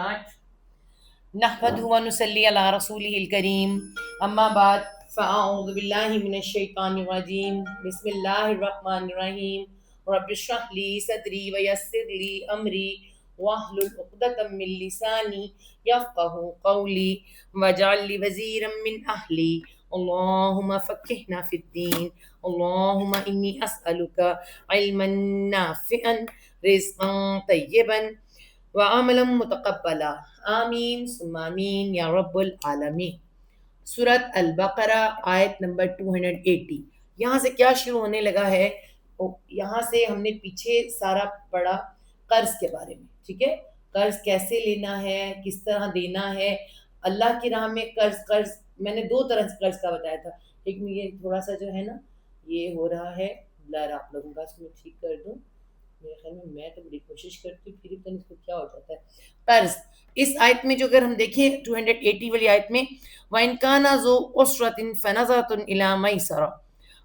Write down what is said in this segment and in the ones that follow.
نحمده ونصلي على رسوله الكريم اما بعد فاعوذ بالله من الشيطان الرجيم بسم الله الرحمن الرحيم رب اشرح لي صدري ويسر لي امري واحلل عقدة من لساني يفقهوا قولي واجعل لي وزيرا من اهلي اللهم فقهنا في الدين اللهم اني اسالك علما نافعا رزقا طيبا وعملا متقبلا آمین ثم آمین یا رب العالمین۔ سورت البقرہ آیت نمبر 280۔ یہاں سے کیا شروع ہونے لگا ہے؟ یہاں سے ہم نے پیچھے سارا پڑھا قرض کے بارے میں، ٹھیک ہے؟ قرض کیسے لینا ہے، کس طرح دینا ہے۔ اللہ کی راہ میں قرض میں نے دو طرح سے قرض کا بتایا تھا۔ ایک میں یہ تھوڑا سا جو ہے نا یہ ہو رہا ہے بلر، آپ لوگوں کا، اس کو میں ٹھیک کر دوں۔ میرے خیال میں تو بڑی کوشش کرتی ہوں، پھر بھی اس کو کیا ہو جاتا ہے۔ قرض اس آیت میں جو اگر ہم دیکھیں 280 والی آیت میں وَإِن كَانَ ذُو عُسْرَةٍ فَنَظَرَةٌ إِلَىٰ مَيْسَرَةٍ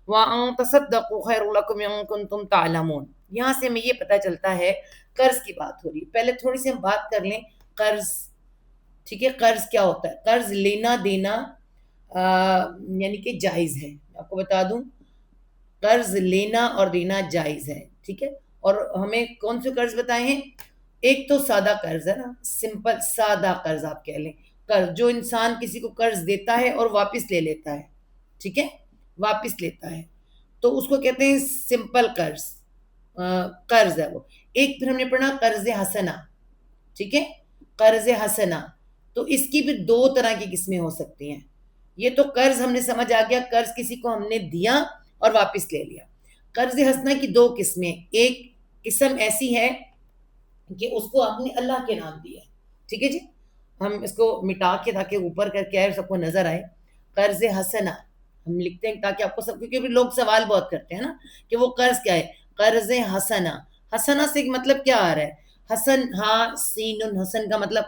وَأَن تَصَدَّقُوا خَيْرٌ لَكُمْ إِن كُنتُمْ تَعْلَمُونَ۔ یہاں سے ہمیں یہ پتہ چلتا ہے قرض کی بات ہو رہی ہے۔ پہلے تھوڑی سی ہم بات کر لیں قرض، ٹھیک ہے؟ قرض کیا ہوتا ہے؟ قرض لینا دینا یعنی کہ جائز ہے۔ آپ کو بتا دوں قرض لینا اور دینا جائز ہے، ٹھیک ہے؟ اور ہمیں کون سے قرض بتائے ہیں؟ ایک تو سادہ قرض ہے نا، سمپل سادہ قرض آپ کہہ لیں، قرض جو انسان کسی کو قرض دیتا ہے اور واپس لے لیتا ہے، ٹھیک ہے؟ واپس لیتا ہے تو اس کو کہتے ہیں سمپل قرض، قرض ہے وہ۔ ایک پھر ہم نے پڑھا قرض حسنہ، ٹھیک ہے؟ قرض حسنہ تو اس کی بھی دو طرح کی قسمیں ہو سکتی ہیں۔ یہ تو قرض ہم نے سمجھ آ گیا، قرض کسی کو ہم نے دیا اور واپس لے لیا۔ قرض حسنہ کی دو قسمیں، ایک قسم ایسی ہے کہ اس کو آپ نے اللہ کے نام دیا، ٹھیک ہے جی؟ ہم اس کو مٹا کے تاکہ اوپر کر کے آئے سب کو نظر آئے، قرض حسنہ ہم لکھتے ہیں تاکہ آپ کو سب، کیونکہ لوگ سوال بہت کرتے ہیں نا کہ وہ قرض کیا ہے؟ قرض حسنہ۔ حسنہ سے مطلب کیا آ رہا ہے؟ حسن ہاں سین حسن کا مطلب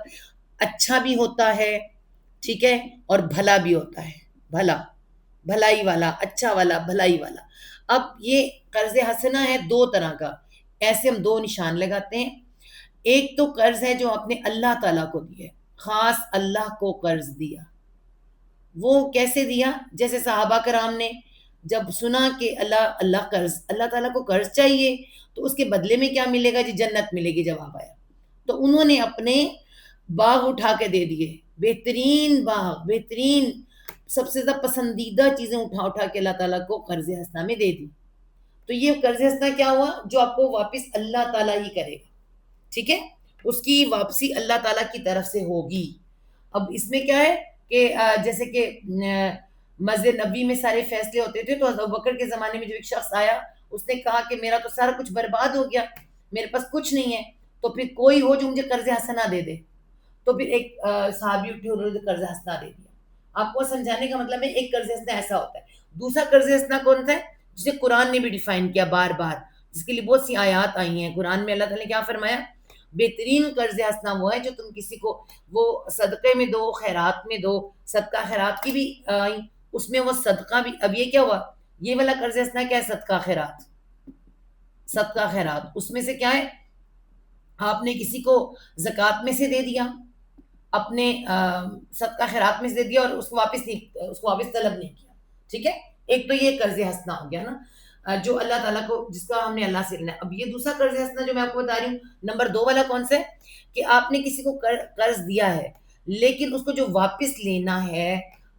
اچھا بھی ہوتا ہے، ٹھیک ہے؟ اور بھلا بھی ہوتا ہے، بھلا، بھلائی والا، اچھا والا، بھلائی والا۔ اب یہ قرض حسنہ ہے دو طرح کا، ایسے ہم دو نشان لگاتے ہیں۔ ایک تو قرض ہے جو آپ نے اللہ تعالیٰ کو دیا ہے، خاص اللہ کو قرض دیا۔ وہ کیسے دیا؟ جیسے صحابہ کرام نے جب سنا کہ اللہ قرض، اللہ تعالیٰ کو قرض چاہیے تو اس کے بدلے میں کیا ملے گا؟ جی جنت ملے گی، جواب آیا تو انہوں نے اپنے باغ اٹھا کے دے دیے، بہترین باغ، بہترین سب سے زیادہ پسندیدہ چیزیں اٹھا کے اللہ تعالیٰ کو قرض حسنہ میں دے دی۔ تو یہ قرض حسنہ کیا ہوا؟ جو آپ کو واپس اللہ تعالیٰ ہی کرے گا، ٹھیک ہے؟ اس کی واپسی اللہ تعالیٰ کی طرف سے ہوگی۔ اب اس میں کیا ہے کہ جیسے کہ مسجد نبوی میں سارے فیصلے ہوتے تھے، تو ابوبکر کے زمانے میں جو ایک شخص آیا اس نے کہا کہ میرا تو سارا کچھ برباد ہو گیا، میرے پاس کچھ نہیں ہے، تو پھر کوئی ہو جو مجھے قرض حسنہ دے دے۔ تو پھر ایک صحابی اٹھے، انہوں نے قرض حسنہ دے دیا۔ آپ کو سمجھانے کا مطلب ہے ایک قرض حسنہ ایسا ہوتا ہے۔ دوسرا قرض حسنہ کون سا ہے؟ جسے قرآن نے بھی ڈیفائن کیا بار بار، جس کے لیے بہت سی آیات آئی ہیں قرآن میں۔ اللہ تعالیٰ نے کیا فرمایا؟ بہترین قرض حسنہ وہ ہے جو تم کسی کو وہ صدقے میں دو، خیرات میں دو۔ صدقہ خیرات کی بھی آئی، اس میں وہ صدقہ بھی۔ اب یہ کیا ہوا؟ یہ والا قرض حسنہ کیا ہے؟ صدقہ خیرات۔ صدقہ خیرات اس میں سے کیا ہے؟ آپ نے کسی کو زکوٰۃ میں سے دے دیا، اپنے صدقہ خیرات میں سے دے دیا اور اس کو واپس طلب نہیں کیا، ٹھیک ہے؟ ایک تو یہ قرض حسنہ ہو گیا نا، جو اللہ تعالیٰ کو، جس کا ہم نے اللہ سے لینا ہے۔ اب یہ دوسرا قرض حسنہ جو میں آپ کو بتا رہی ہوں، نمبر 2 والا کون سا ہے؟ کہ آپ نے کسی کو قرض دیا ہے لیکن اس کو جو واپس لینا ہے،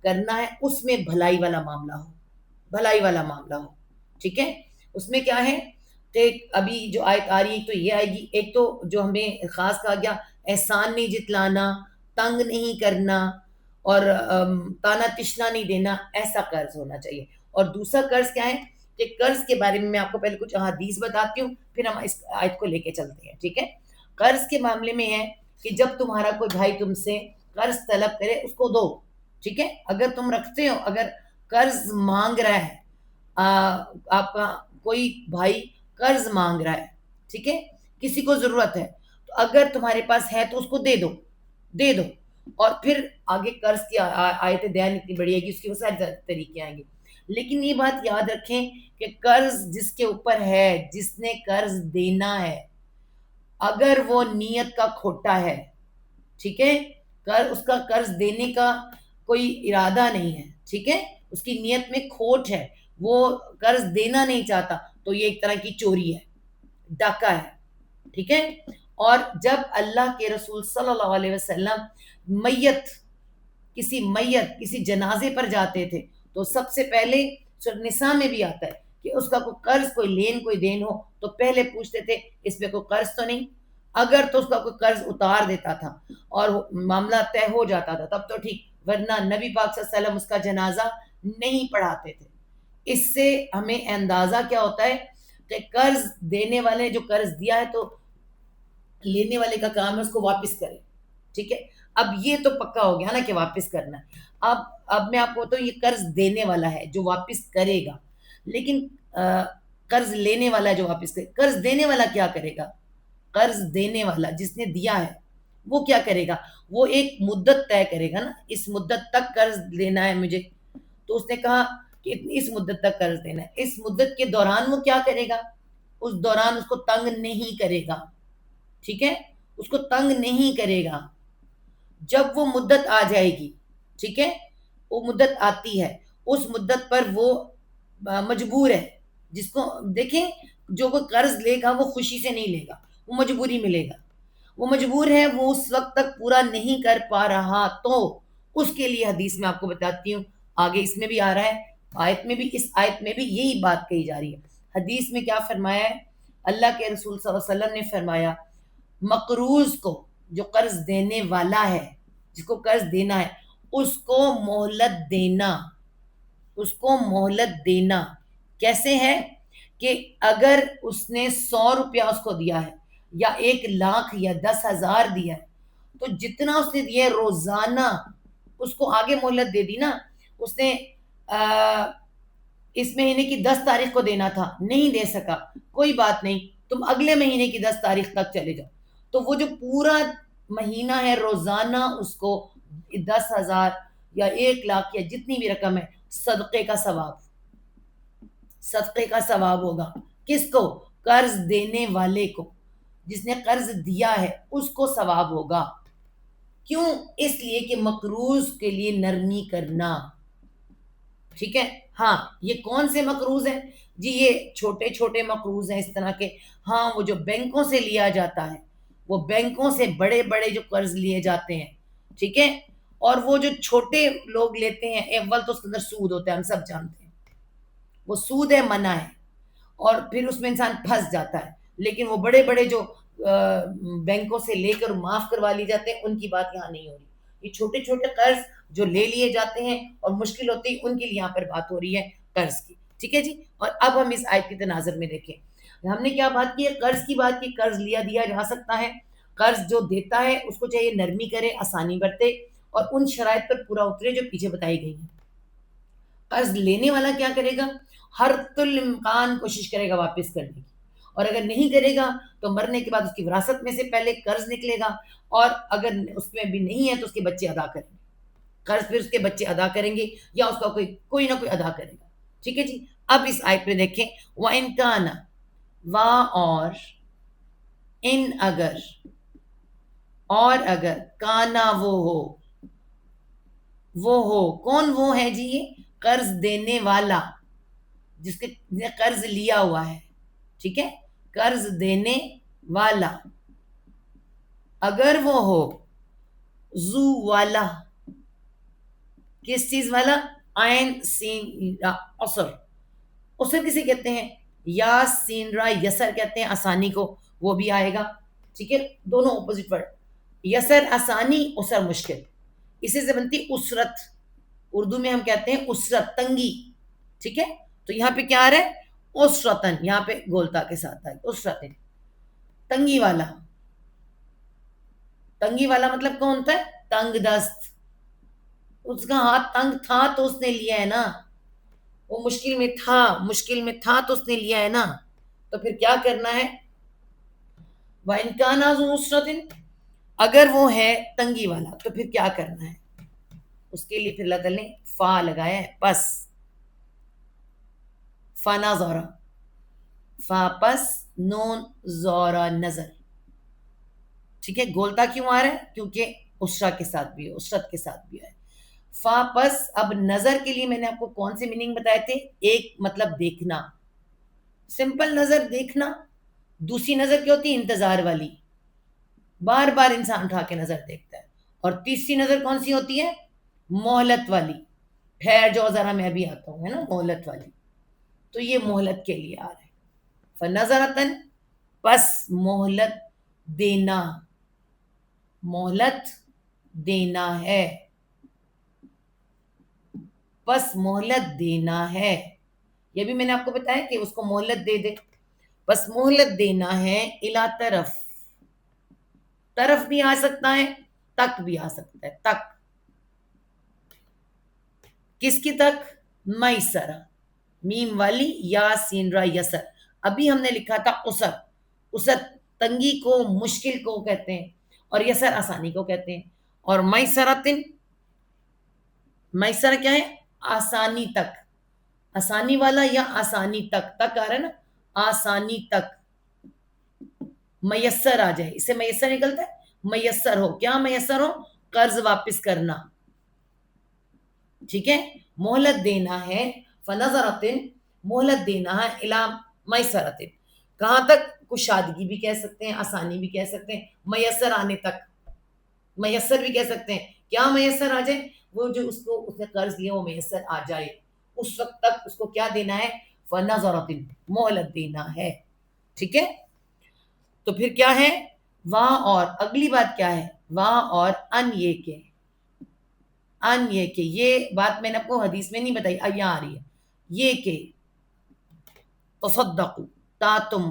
کرنا ہے، اس میں بھلائی والا معاملہ ہو، بھلائی والا معاملہ ہو، ٹھیک ہے؟ اس میں کیا ہے کہ ابھی جو آیت آ رہی ہے تو یہ آئے گی۔ ایک تو جو ہمیں خاص کہا گیا، احسان نہیں جتلانا، تنگ نہیں کرنا اور تانا تشنا نہیں دینا، ایسا قرض ہونا چاہیے۔ اور دوسرا قرض کیا ہے کہ قرض کے بارے میں آپ کو پہلے کچھ احادیث بتاتی ہوں، پھر ہم اس آیت کو لے کے چلتے ہیں، ٹھیک ہے؟ قرض کے معاملے میں ہے کہ جب تمہارا کوئی بھائی تم سے قرض طلب کرے اس کو دو، ٹھیک ہے؟ اگر تم رکھتے ہو، اگر قرض مانگ رہا ہے، آپ کا کوئی بھائی قرض مانگ رہا ہے، ٹھیک ہے؟ کسی کو ضرورت ہے، تو اگر تمہارے پاس ہے تو اس کو دے دو، دے دو۔ اور پھر آگے قرض کی آیت دین اتنی بڑی ہے گی، اس کی وہ سارے طریقے آئیں گے۔ لیکن یہ بات یاد رکھیں کہ قرض جس کے اوپر ہے، جس نے قرض دینا ہے، اگر وہ نیت کا کھوٹا ہے، ٹھیک ہے، اس کا قرض دینے کا کوئی ارادہ نہیں ہے، ٹھیک ہے، اس کی نیت میں کھوٹ ہے، وہ قرض دینا نہیں چاہتا، تو یہ ایک طرح کی چوری ہے، ڈاکہ ہے، ٹھیک ہے۔ اور جب اللہ کے رسول صلی اللہ علیہ وسلم کسی جنازے پر جاتے تھے تو سب سے پہلے سورۃ النساء میں بھی آتا ہے کہ اس کا کوئی قرض، کوئی لین، کوئی دین ہو تو پہلے پوچھتے تھے اس پہ کوئی قرض تو نہیں، اگر تو اس کا کوئی قرض اتار دیتا تھا اور معاملہ طے ہو جاتا تھا تب تو ٹھیک، ورنہ نبی پاک صلی اللہ علیہ وسلم اس کا جنازہ نہیں پڑھاتے تھے۔ اس سے ہمیں اندازہ کیا ہوتا ہے کہ قرض دینے والے نے جو قرض دیا ہے تو لینے والے کا کام ہے اس کو واپس کرے، ٹھیک ہے۔ اب یہ تو پکا ہو گیا نا کہ واپس کرنا ہے۔ اب میں آپ کو بتاؤں، یہ قرض دینے والا ہے جو واپس کرے گا، لیکن قرض لینے والا ہے جو واپس کرے، قرض دینے والا کیا کرے گا؟ قرض دینے والا جس نے دیا ہے وہ کیا کرے گا؟ وہ ایک مدت طے کرے گا نا، اس مدت تک قرض لینا ہے مجھے، تو اس نے کہا کہ اس مدت تک قرض دینا ہے، اس مدت کے دوران وہ کیا کرے گا؟ اس دوران اس کو تنگ نہیں کرے گا، ٹھیک ہے، اس کو تنگ نہیں کرے گا۔ جب وہ مدت آ جائے گی، ٹھیک ہے، وہ مدت آتی ہے، اس مدت پر وہ مجبور ہے، جس کو دیکھیں جو کوئی قرض لے گا وہ خوشی سے نہیں لے گا، وہ مجبوری میں لے گا، وہ مجبور ہے، وہ اس وقت تک پورا نہیں کر پا رہا تو اس کے لیے حدیث میں آپ کو بتاتی ہوں، آگے اس میں بھی آ رہا ہے، آیت میں بھی، اس آیت میں بھی یہی بات کہی جا رہی ہے۔ حدیث میں کیا فرمایا ہے؟ اللہ کے رسول صلی اللہ علیہ وسلم نے فرمایا مقروض کو، جو قرض دینے والا ہے، جس کو قرض دینا ہے، اس کو مہلت دینا، اس کو مہلت دینا کیسے ہے کہ اگر اس نے 100 روپیہ اس کو دیا ہے یا 1 لاکھ یا 10,000 دیا ہے تو جتنا اس نے دیا ہے روزانہ اس کو آگے مہلت دے دی نا، اس نے اس مہینے کی 10 تاریخ کو دینا تھا، نہیں دے سکا، کوئی بات نہیں، تم اگلے مہینے کی 10 تاریخ تک چلے جاؤ، تو وہ جو پورا مہینہ ہے روزانہ اس کو 10,000 یا 1 لاکھ یا جتنی بھی رقم ہے صدقے کا ثواب، صدقے کا ثواب ہوگا۔ کس کو؟ قرض دینے والے کو، جس نے قرض دیا ہے اس کو ثواب ہوگا۔ کیوں؟ اس لیے کہ مقروض کے لیے نرمی کرنا، ٹھیک ہے۔ ہاں، یہ کون سے مقروض ہیں جی؟ یہ چھوٹے چھوٹے مقروض ہیں اس طرح کے، ہاں، وہ جو بینکوں سے لیا جاتا ہے، وہ بینکوں سے بڑے بڑے جو قرض لیے جاتے ہیں، ٹھیک ہے، اور وہ جو چھوٹے لوگ لیتے ہیں، اول تو اس کے اندر سود ہوتا ہے، ہم سب جانتے ہیں، وہ سود ہے، منع ہے، اور پھر اس میں انسان پھنس جاتا ہے۔ لیکن وہ بڑے بڑے جو بینکوں سے لے کر معاف کروا لی جاتے ہیں، ان کی بات یہاں نہیں ہو رہی، یہ چھوٹے چھوٹے قرض جو لے لیے جاتے ہیں اور مشکل ہوتی ہے ان کے لیے یہاں پر بات ہو رہی ہے قرض کی، ٹھیک ہے جی۔ اور اب ہم اس آیت کے تناظر میں دیکھیں، ہم نے کیا بات کی ہے؟ قرض کی بات کی، قرض دیا جا سکتا ہے، قرض جو دیتا ہے اس کو چاہیے نرمی کرے، آسانی برتے اور ان شرائط پر پورا اترے جو پیچھے بتائی گئی ہیں۔ قرض لینے والا کیا کرے گا؟ ہر الامکان کوشش کرے گا واپس کرنے کی، اور اگر نہیں کرے گا تو مرنے کے بعد اس کی وراثت میں سے پہلے قرض نکلے گا، اور اگر اس میں بھی نہیں ہے تو اس کے بچے ادا کریں گے قرض، پھر اس کے بچے ادا کریں گے یا اس کا کوئی نہ کوئی ادا کرے گا، ٹھیک ہے جی۔ اب اس آیت میں دیکھیں، وَإِن كَانَ، اور ان اگر، اور اگر، کانا وہ ہو، کون وہ ہے جی؟ یہ قرض دینے والا، جس نے قرض لیا ہوا ہے، ٹھیک ہے، قرض دینے والا اگر وہ ہو زو والا، کس چیز والا؟ عین سین را عسر، عسر کسے کہتے ہیں؟ یا سین را یسر کہتے ہیں آسانی کو، وہ بھی آئے گا، ٹھیک ہے، دونوں اپوزٹ ورڈ، یسر آسانی، عسر مشکل، اسی سے بنتی اسرت، اردو میں ہم کہتے ہیں اسرت، تنگی، ٹھیک ہے، تو یہاں پہ کیا آ رہا ہے؟ اسرتن، یہاں پہ گولتا کے ساتھ آئے، اسرتن، تنگی والا، تنگی والا مطلب کون ہوتا ہے؟ تنگ دست، اس کا ہاتھ تنگ تھا تو اس نے لیا ہے نا، وہ مشکل میں تھا تو اس نے لیا ہے نا، تو پھر کیا کرنا ہے؟ وَإِن كَانَ ذُو عُسْرَةٍ، اگر وہ ہے تنگی والا تو پھر کیا کرنا ہے؟ اس کے لیے پھر اللہ تعالیٰ نے فا لگایا ہے، پس، فانا زورا، فا پس، نون زورا نظر، ٹھیک ہے، گولتا کیوں آ رہا ہے؟ کیونکہ اسرا کے ساتھ بھی ہے، اسرت کے ساتھ بھی ہے. فا پس اب نظر کے لیے میں نے آپ کو کون سے میننگ بتائے تھے؟ ایک مطلب دیکھنا، سمپل نظر دیکھنا. دوسری نظر کیا ہوتی ہے؟ انتظار والی، بار بار انسان اٹھا کے نظر دیکھتا ہے. اور تیسری نظر کون سی ہوتی ہے؟ مہلت والی. ٹھہر جو ذرا میں بھی آتا ہوں، ہے نا، مہلت والی. تو یہ مہلت کے لیے آ رہا ہے. فنظرتن پس مہلت دینا، مہلت دینا ہے، پس مہلت دینا ہے. یہ بھی میں نے آپ کو بتایا کہ اس کو مہلت دے دے. بس مہلت دینا ہے الا طرف، طرف بھی آ سکتا ہے، تک بھی آ سکتا ہے. تک کس کی تک؟ میسرہ، میم والی یا سین را یسر. ابھی ہم نے لکھا تھا اسر، اسر تنگی کو، مشکل کو کہتے ہیں، اور یسر آسانی کو کہتے ہیں. اور میسرتن، میسر کیا ہے؟ آسانی تک، آسانی والا یا آسانی تک. تک آ رہا ہے نا، آسانی تک. میسر آ جائے، اس سے میسر نکلتا ہے میسر ہو. کیا میسر ہو؟ قرض واپس کرنا. ٹھیک ہے. مہلت دینا ہے، فنظرتن مہلت دینا ہے الا میسرتن. کہاں تک؟ کشادگی بھی کہہ سکتے ہیں، آسانی بھی کہہ سکتے ہیں، میسر آنے تک. میسر بھی کہہ سکتے ہیں. کیا میسر آ جائے؟ وہ جو اس نے قرض لیا وہ میسر آ جائے، اس وقت تک اس کو کیا دینا ہے؟ فنظرتن مہلت دینا ہے. ٹھیک ہے. تو پھر کیا ہے؟ وہاں اور اگلی بات کیا ہے؟ وہاں اور ان یہ کہ، ان یہ کہ، یہ بات میں نے آپ کو حدیث میں نہیں بتائی، یہاں آ رہی ہے. یہ کہ تصدقوا، تا تم،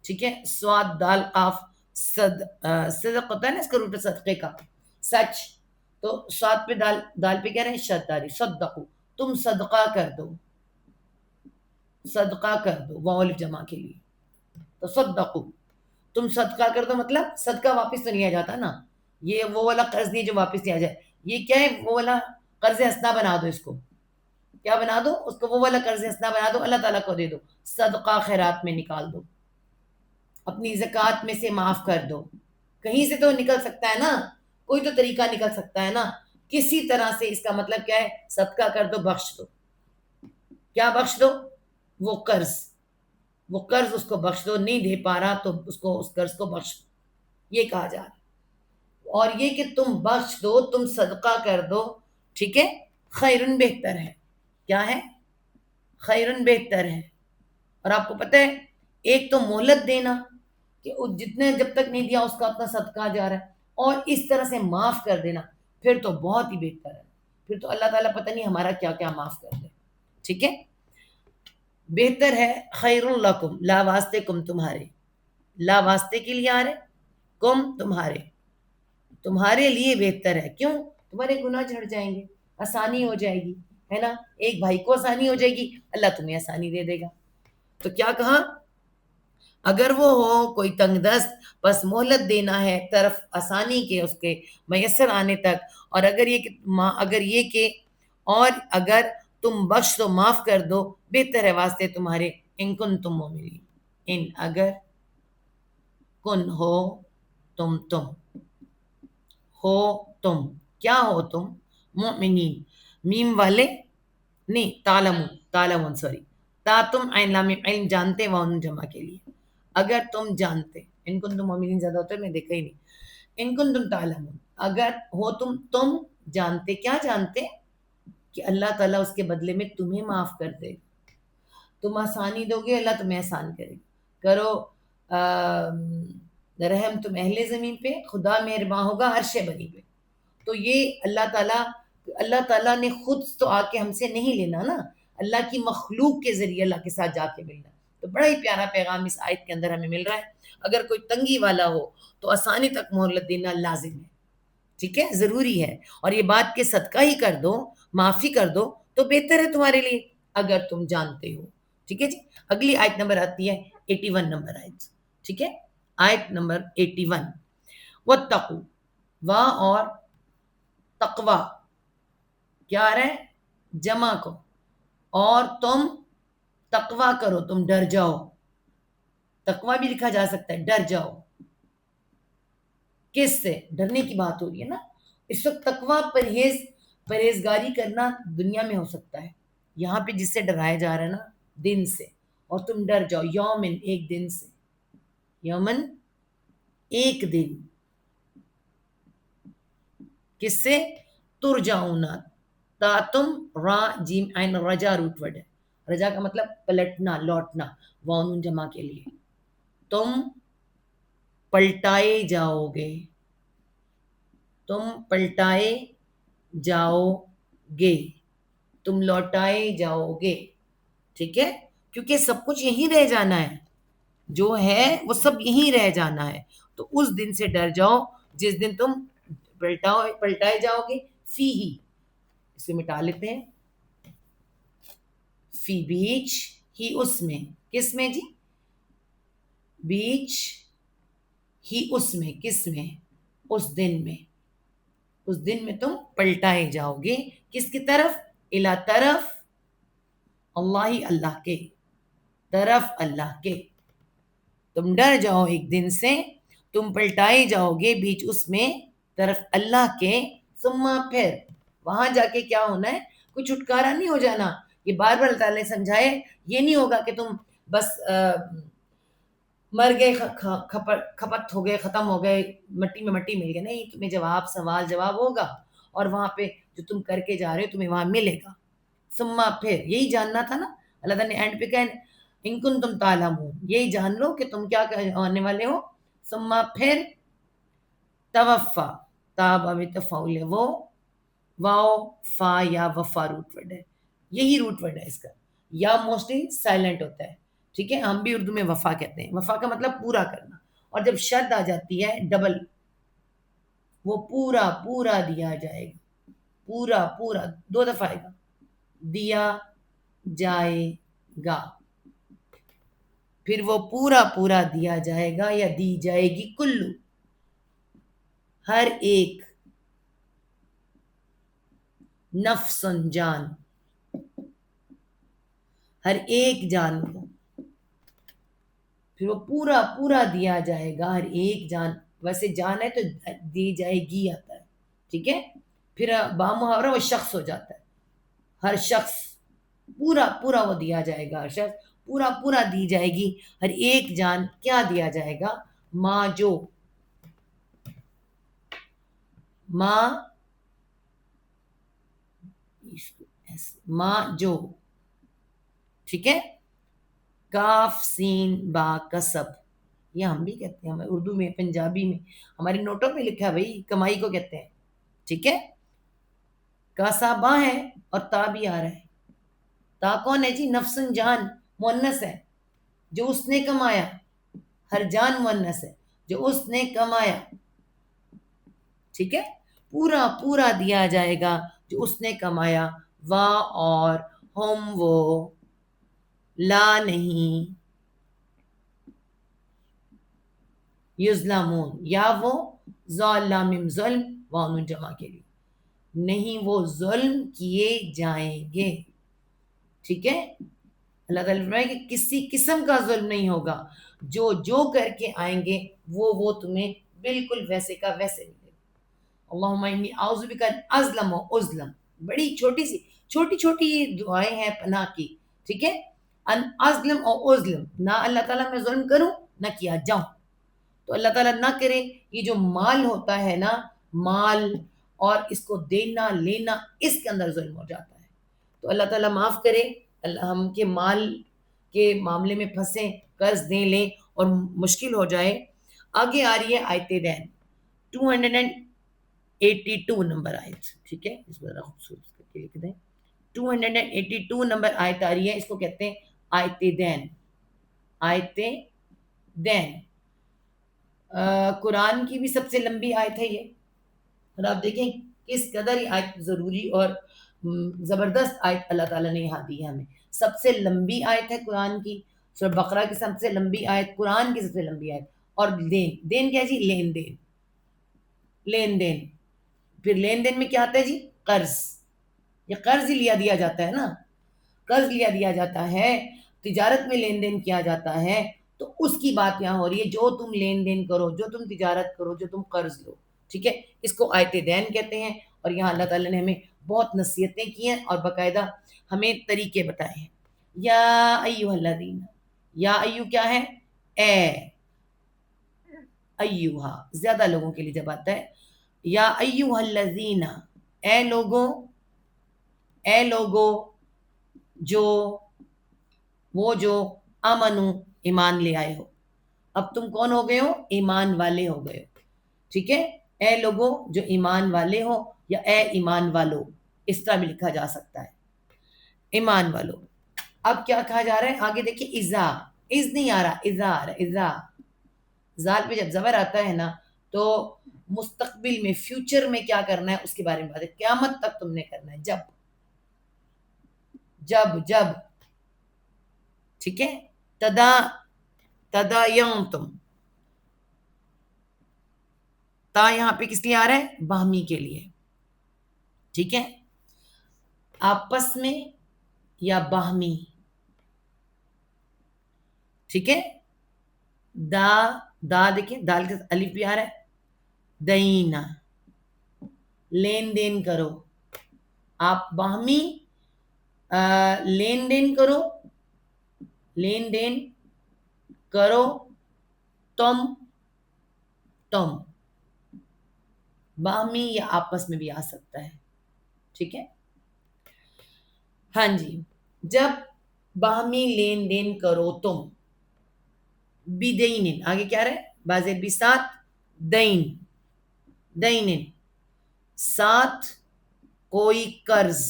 ٹھیک ہے، سواد دال قاف صدق ہوتا ہے نا، اس کا روٹ ہے صدقے کا، سچ. تو سواد پہ دال، دال پہ کہہ رہے ہیں شداری. صدقوا تم صدقہ کر دو، صدقہ کر دو، واو الف جمع کے لیے. تصدقوا تم صدقہ کر دو، مطلب صدقہ واپس تو نہیں آ جاتا نا، یہ وہ والا قرض نہیں جو واپس نہیں آ جائے. یہ کیا ہے؟ وہ والا قرض حسنہ بنا دو اس کو. کیا بنا دو اس کو؟ وہ والا قرض حسنہ بنا دو، اللہ تعالیٰ کو دے دو، صدقہ خیرات میں نکال دو، اپنی زکوٰۃ میں سے معاف کر دو. کہیں سے تو نکل سکتا ہے نا، کوئی تو طریقہ نکل سکتا ہے نا، کسی طرح سے. اس کا مطلب کیا ہے؟ صدقہ کر دو، بخش دو. کیا بخش دو؟ وہ قرض، وہ قرض اس کو بخش دو. نہیں دے پا رہا تو اس کو، اس قرض کو بخش دو، یہ کہا جا رہا ہے. اور یہ کہ تم بخش دو، تم صدقہ کر دو، ٹھیک ہے، خیرن بہتر ہے. کیا ہے؟ خیرن بہتر ہے. اور آپ کو پتہ ہے ایک تو مہلت دینا کہ جتنے جب تک نہیں دیا اس کا اپنا صدقہ جا رہا ہے، اور اس طرح سے معاف کر دینا، پھر تو بہت ہی بہتر ہے. پھر تو اللہ تعالیٰ پتہ نہیں ہمارا کیا کیا معاف کر دے. ٹھیک ہے. بہتر ہے، خیر لکم، لا واسطے کم تمہارے، لا واسطے کے لیے آ رہے، کم تمہارے، تمہارے لیے بہتر ہے. کیوں؟ تمہارے گناہ جھڑ جائیں گے، آسانی ہو جائے گی، ہے نا. ایک بھائی کو آسانی ہو جائے گی، اللہ تمہیں آسانی دے دے گا. تو کیا کہا؟ اگر وہ ہو کوئی تنگ دست، بس مہلت دینا ہے طرف آسانی کے، اس کے میسر آنے تک. اور اگر یہ کہ اگر یہ کہ، اور اگر تم بخش دو، معاف کر دو، بہتر ہے واسطے تمہارے. ان کن تم مومنین، ان اگر، کن ہو، تم ہو، تم کیا ہو؟ تم مؤمنین، میم والے نہیں، تعلمون، تعلمون سوری، تا تم عین لام علم، جانتے، وان جمع کے لیے. اگر تم جانتے، ان کن تم مومنین زیادہ ہوتا ہے، میں دیکھا ہی نہیں. ان کن تم تعلمون، اگر ہو تم جانتے. کیا جانتے؟ کہ اللہ تعالیٰ اس کے بدلے میں تمہیں معاف کر دے. تم آسانی دو گے، اللہ تمہیں آسان کرے گا. کرو رحم تم اہل زمین پہ، خدا مہرباں ہوگا عرش بنی پہ. تو یہ اللہ تعالیٰ نے خود تو آ کے ہم سے نہیں لینا نا، اللہ کی مخلوق کے ذریعے اللہ کے ساتھ جا کے ملنا. تو بڑا ہی پیارا پیغام اس آیت کے اندر ہمیں مل رہا ہے. اگر کوئی تنگی والا ہو تو آسانی تک مہلت دینا لازم ہے. ٹھیک ہے، ضروری ہے. اور یہ بات کہ صدقہ ہی کر دو، معافی کر دو، تو بہتر ہے تمہارے لیے اگر تم جانتے ہو. ٹھیک ہے جی. اگلی آیت نمبر آتی ہے 81 نمبر آیت. ٹھیک ہے، آیت نمبر 81. واتقوا، واں اور تقوی کیا آ رہا ہے؟ جمع کو. اور تم تقوی کرو، تم ڈر جاؤ. تقوی بھی لکھا جا سکتا ہے، ڈر جاؤ. کس سے؟ ڈرنے کی بات ہو رہی ہے نا اس وقت. تقویٰ پرہیزگاری کرنا دنیا میں ہو سکتا ہے، یہاں پہ جس سے ڈرایا جا رہا ہے نا دن سے، اور تم ڈر جاؤ یومن ایک دن سے، یومن ایک دن. کس سے؟ ترجعونا، تا تم را جیم عین رجا روٹ ورڈ ہے. رجا کا مطلب پلٹنا، لوٹنا، وانون جمع کے لیے. تم پلٹائے جاؤ گے، تم پلٹائے جاؤ گے، تم لوٹائے جاؤ گے. ٹھیک ہے، کیونکہ سب کچھ یہیں رہ جانا ہے، جو ہے وہ سب یہیں رہ جانا ہے. تو اس دن سے ڈر جاؤ جس دن تم پلٹائے جاؤ گے. فی ہی، اسے مٹا لیتے ہیں، فی بیچ ہی، اس میں. کس میں جی؟ بیچ ہی، اس میں. کس میں؟ اس دن میں. اس دن میں تم پلٹائے جاؤ گے کس کی طرف؟ الا طرف اللہ، اللہ کے طرف، اللہ کے. تم ڈر جاؤ ایک دن سے، تم پلٹائے جاؤ گے بیچ اس میں، طرف اللہ کے. ثم پھر وہاں جا کے کیا ہونا ہے؟ کوئی چھٹکارا نہیں ہو جانا. یہ بار بار اللہ تعالیٰ نے سمجھائے. یہ نہیں ہوگا کہ تم بس مر گئے، کھپت ہو گئے، ختم ہو گئے، مٹی میں مٹی مل گئے. نہیں، تمہیں جواب، سوال جواب ہوگا، اور وہاں پہ جو تم کر کے جا رہے ہو تمہیں وہاں ملے گا. ثم پھر، یہی جاننا تھا نا اللہ تعالیٰ نے اینڈ پہ کہا ان کنتم تعلمون، یہی جان لو کہ تم کیا ہونے والے ہو. ثم پھر توفا، تاب اب تفاول ہے، وہ واو فا یا وفا روٹ ورڈ ہے. یہی روٹ ورڈ ہے اس کا. یا موسٹلی سائلنٹ ہوتا ہے. ٹھیک ہے، ہم بھی اردو میں وفا کہتے ہیں. وفا کا مطلب پورا کرنا. اور جب شد آ جاتی ہے ڈبل، وہ پورا پورا دیا جائے گا. پورا پورا دو دفعہ آئے گا، دیا جائے گا. پھر وہ پورا پورا دیا جائے گا یا دی جائے گی. کلو، ہر ایک، نفس جان، ہر ایک جان کو. پھر وہ پورا پورا دیا جائے گا ہر ایک جان. ویسے جان ہے تو دی جائے گی آتا ہے. ٹھیک ہے، پھر بامحاورہ وہ شخص ہو جاتا ہے. ہر شخص، پورا پورا وہ دیا جائے گا. ہر شخص پورا پورا دی جائے گی. ہر ایک جان کیا دیا جائے گا؟ ماں جو، ماں، ماں جو. ٹھیک ہے، کاف سین با کسب، یہ ہم بھی کہتے ہیں. ہمیں اردو میں، پنجابی میں ہمارے نوٹوں پہ لکھا ہے بھائی، کمائی کو کہتے ہیں. ٹھیک ہے، کاسا با ہے اور تا بھی آ رہا ہے. تا کون ہے جی؟ نفسن جان، مؤنث ہے، جو اس نے کمایا. ہر جان مؤنث ہے، جو اس نے کمایا. ٹھیک ہے، پورا پورا دیا جائے گا جو اس نے کمایا. وا اور، ہم وہ، لا نہیں، یظلمون، یا وہ ظالم ظلم وانون جمع کے لیے، نہیں وہ ظلم کیے جائیں گے. ٹھیک ہے، اللہ تعالیٰ فرمائے کہ کسی قسم کا ظلم نہیں ہوگا. جو جو کر کے آئیں گے وہ تمہیں بالکل ویسے کا ویسے ملے گا. اللہم انی اعوذ بک ان اظلم و اظلم. بڑی چھوٹی سی، چھوٹی چھوٹی دعائیں ہیں پناہ کی. ٹھیک ہے، ان اظلم و اظلم، نہ اللہ تعالیٰ میں ظلم کروں نہ کیا جاؤں. تو اللہ تعالیٰ نہ کرے. یہ جو مال ہوتا ہے نا، مال اور اس کو دینا لینا، اس کے اندر ظلم ہو جاتا ہے. تو اللہ تعالیٰ معاف کرے. اللہ ہم کے مال کے معاملے میں پھنسیں، قرض دیں لیں اور مشکل ہو جائے. آگے آ رہی ہے آیت دین، 282 نمبر آیت. ذرا ٹھیک ہے، اس کو ذرا خوبصورت کر کے لکھ دیں. 282 نمبر آیت آ رہی ہے، اس کو کہتے ہیں آیت دین. آیت دین قرآن کی بھی سب سے لمبی آیت ہے یہ. اور آپ دیکھیں کس قدر یہ آیت ضروری اور زبردست آیت اللہ تعالیٰ نے یہاں دی ہے ہمیں. سب سے لمبی آیت ہے قرآن کی. سورہ بقرہ کی سب سے لمبی آیت، قرآن کی سب سے لمبی آیت. اور دین، دین کیا جی؟ لین دین، لین دین. پھر لین دین میں کیا آتا ہے جی؟ قرض. یہ قرض ہی لیا دیا جاتا ہے نا، قرض لیا دیا جاتا ہے. تجارت میں لین دین کیا جاتا ہے تو اس کی بات یہاں ہو رہی ہے، جو تم لین دین کرو، جو تم تجارت کرو، جو تم قرض لو، ٹھیک ہے، اس کو آیت دین کہتے ہیں. اور یہاں اللہ تعالیٰ نے ہمیں بہت نصیحتیں کی ہیں اور باقاعدہ ہمیں طریقے بتائے ہیں. یا ایھا الذین، یا ایو کیا ہے؟ اے، ایوہا زیادہ لوگوں کے لیے جب آتا ہے، یا ایوہا الذین، اے لوگوں، اے لوگوں جو، وہ جو امنو ایمان لے آئے ہو. اب تم کون ہو گئے ہو؟ ایمان والے ہو گئے ہو، ٹھیک ہے. اے لوگوں جو ایمان والے ہو، یا اے ایمان والو، اس طرح بھی لکھا جا سکتا ہے، ایمان والو. اب کیا کہا جا رہا ہے آگے دیکھیے، اذا، از نہیں آ رہا، اذا آ رہا ہے. اذا، زال پہ جب زبر آتا ہے نا تو مستقبل میں، فیوچر میں کیا کرنا ہے اس کے بارے میں بات ہے. قیامت تک تم نے کرنا ہے، جب، جب جب، ٹھیک ہے. تدا، تداینتم، تا یہاں پہ کس لیے آ رہا ہے؟ باہمی کے لیے، ٹھیک ہے، آپس میں یا باہمی، ٹھیک ہے. دا، دا دیکھیں دال کے الف بھی آ رہا ہے. دینا، لین دین کرو، آپ باہمی لین دین کرو، لین دین کرو، تم، تم، باہمی یا آپس میں بھی آ سکتا ہے، ٹھیک ہے. ہاں جی، جب باہمی لین دین کرو تم، بدین، آگے کیا رہے؟ بازر بھی ساتھ، دین، دین، ساتھ کوئی قرض،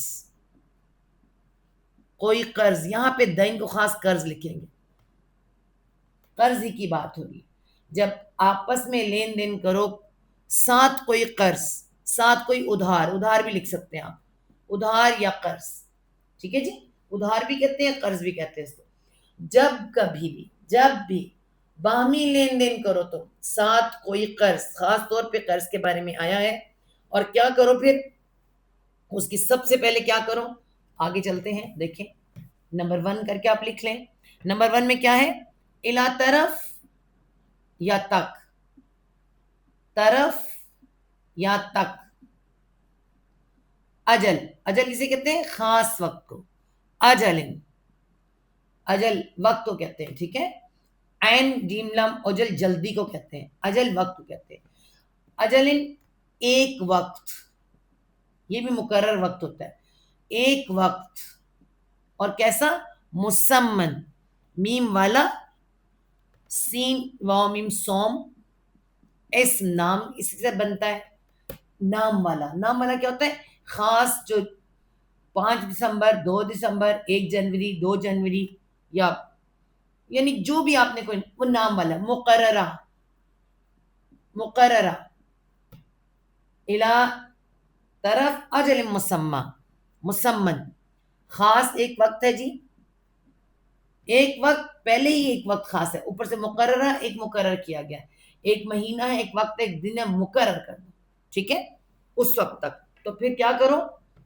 کوئی قرض. یہاں پہ دین کو خاص قرض لکھیں گے، قرض ہی کی بات ہو رہی ہے. جب آپس میں لین دین کرو ساتھ کوئی قرض، ساتھ کوئی ادھار، ادھار بھی لکھ سکتے ہیں آپ، ادھار یا قرض، ٹھیک ہے جی. ادھار بھی کہتے ہیں، قرض بھی کہتے ہیں اس کو. جب کبھی بھی، جب بھی باہمی لین دین کرو تو ساتھ کوئی قرض، خاص طور پہ قرض کے بارے میں آیا ہے. اور کیا کرو پھر؟ اس کی سب سے پہلے کیا کرو؟ آگے چلتے ہیں، دیکھیں نمبر 1 کر کے آپ لکھ لیں. نمبر 1 میں کیا ہے؟ الا طرف یا تک، طرف یا تک. اجل، اجل کسے کہتے ہیں؟ خاص وقت کو. اجل، اجل وقت کو کہتے ہیں، ٹھیک ہے. عین جیم لام اجل جلدی کو کہتے ہیں، اجل وقت کو کہتے ہیں. اجل ایک وقت، یہ بھی مقرر وقت ہوتا ہے، ایک وقت. اور کیسا؟ مسمن، میم والا، سین واو میم سوم، اس نام، اس سے بنتا ہے نام والا. نام والا کیا ہوتا ہے؟ خاص، جو 5 دسمبر، 2 دسمبر، 1 جنوری، 2 جنوری، یا یعنی جو بھی آپ نے کوئی، وہ نام والا. مقررہ، مقررہ. الا طرف اجل مسمى، مسمن، خاص ایک وقت ہے جی، ایک وقت، پہلے ہی ایک وقت خاص ہے، اوپر سے مقررہ، ایک مقرر کیا گیا ہے. ایک مہینہ ہے، ایک وقت ہے، ایک دن ہے، مقرر کر دو، ٹھیک ہے، اس وقت تک. تو پھر کیا کرو؟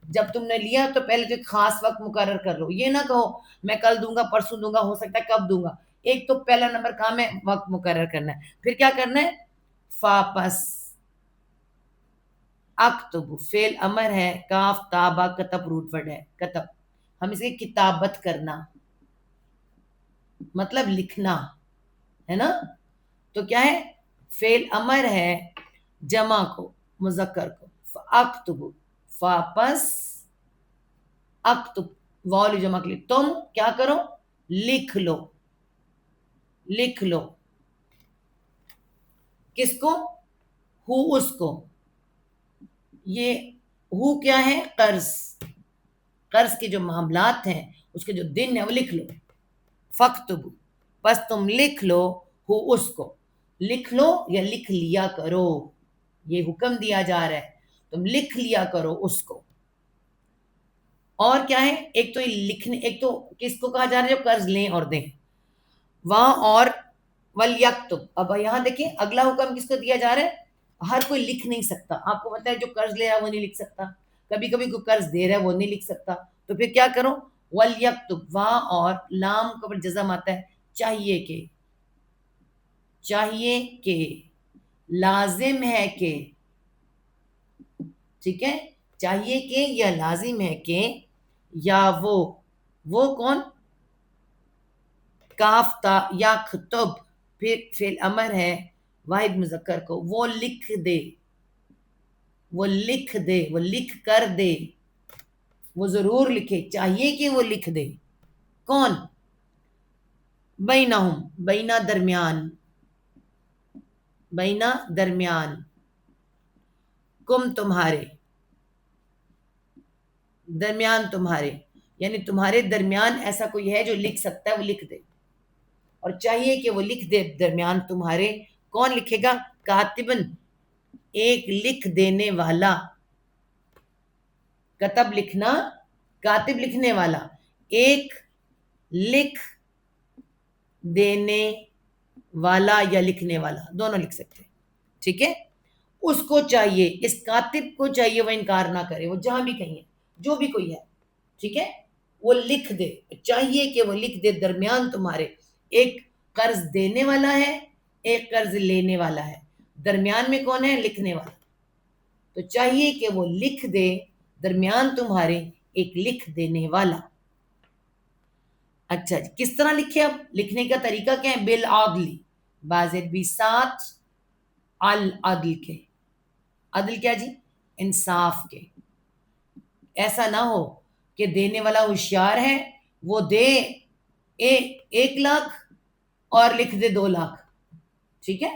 جب تم نے لیا تو پہلے تو ایک خاص وقت مقرر کر لو. یہ نہ کہو میں کل دوں گا، پرسوں دوں گا، ہو سکتا ہے کب دوں گا. ایک تو پہلا نمبر کام ہے وقت مقرر کرنا ہے. پھر کیا کرنا ہے؟ فاپس، اکتب فعل امر ہے، کاف تابا کتب روٹ ورڈ ہے، کتب، ہم اسے کتابت کرنا، مطلب لکھنا ہے نا. تو کیا ہے؟ فعل امر ہے جمع کو، مذکر کو. اکتب، فاپس، اکتب والی جمع کے لیے، تم کیا کرو؟ لکھ لو، لکھ لو. کس کو؟ ہو، اس کو. یہ ہو کیا ہے؟ قرض، قرض کے جو معاملات ہیں اس کے جو دن ہے وہ لکھ لو. فاکتبوا، بس تم لکھ لو، ہو اس کو. لکھ لو یا لکھ لیا کرو، یہ حکم دیا جا رہا ہے، تم لکھ لیا کرو اس کو. اور کیا ہے؟ ایک تو یہ لکھنے، ایک تو کس کو کہا جا رہا ہے؟ جو قرض لیں اور دیں، وہاں. اور ولیکتب، اب یہاں دیکھیں اگلا حکم کس کو دیا جا رہا ہے؟ ہر کوئی لکھ نہیں سکتا. آپ کو پتا ہے جو قرض لے رہا ہے وہ نہیں لکھ سکتا، کبھی کبھی کوئی قرض دے رہا ہے وہ نہیں لکھ سکتا. تو پھر کیا کرو؟ ولیکتب، وہاں اور لام کے اوپر جزم آتا ہے، چاہیے کہ، چاہیے کہ، لازم ہے کہ، ٹھیک ہے، چاہیے کہ یا لازم ہے کہ، یا وہ کون، کاف تا یا خطب، پھر فعل امر ہے واحد مذکر کو، وہ لکھ دے، وہ لکھ دے، وہ لکھ کر دے، وہ ضرور لکھے، چاہیے کہ وہ لکھ دے، کون، بینہم، بینا درمیان، بینا درمیان، کم تمہارے، درمیان تمہارے، یعنی تمہارے درمیان ایسا کوئی ہے جو لکھ سکتا ہے، وہ لکھ دے، اور چاہیے کہ وہ لکھ دے درمیان تمہارے، کون لکھے گا، کاتبن، ایک لکھ دینے والا، کتب لکھنا، کاتب لکھنے والا، ایک لکھ دینے والا یا لکھنے والا، دونوں لکھ سکتے ہیں، ٹھیک ہے، اس کو چاہیے، اس کاتب کو چاہیے وہ انکار نہ کرے، وہ جہاں بھی کہیں ہے، جو بھی کوئی ہے، ٹھیک ہے، وہ لکھ دے، چاہیے کہ وہ لکھ دے درمیان تمہارے، ایک قرض دینے والا ہے، ایک قرض لینے والا ہے، درمیان میں کون ہے، لکھنے والا، تو چاہیے کہ وہ لکھ دے درمیان تمہارے ایک لکھ دینے والا۔ اچھا جی، کس طرح لکھے، اب لکھنے کا طریقہ کیا ہے، بالعدل، بازد بھی ساتھ، العدل کے، عدل کیا جی، انصاف کے، ایسا نہ ہو کہ دینے والا ہوشیار ہے، وہ دے 1 لاکھ اور لکھ دے 2 لاکھ، ٹھیک ہے،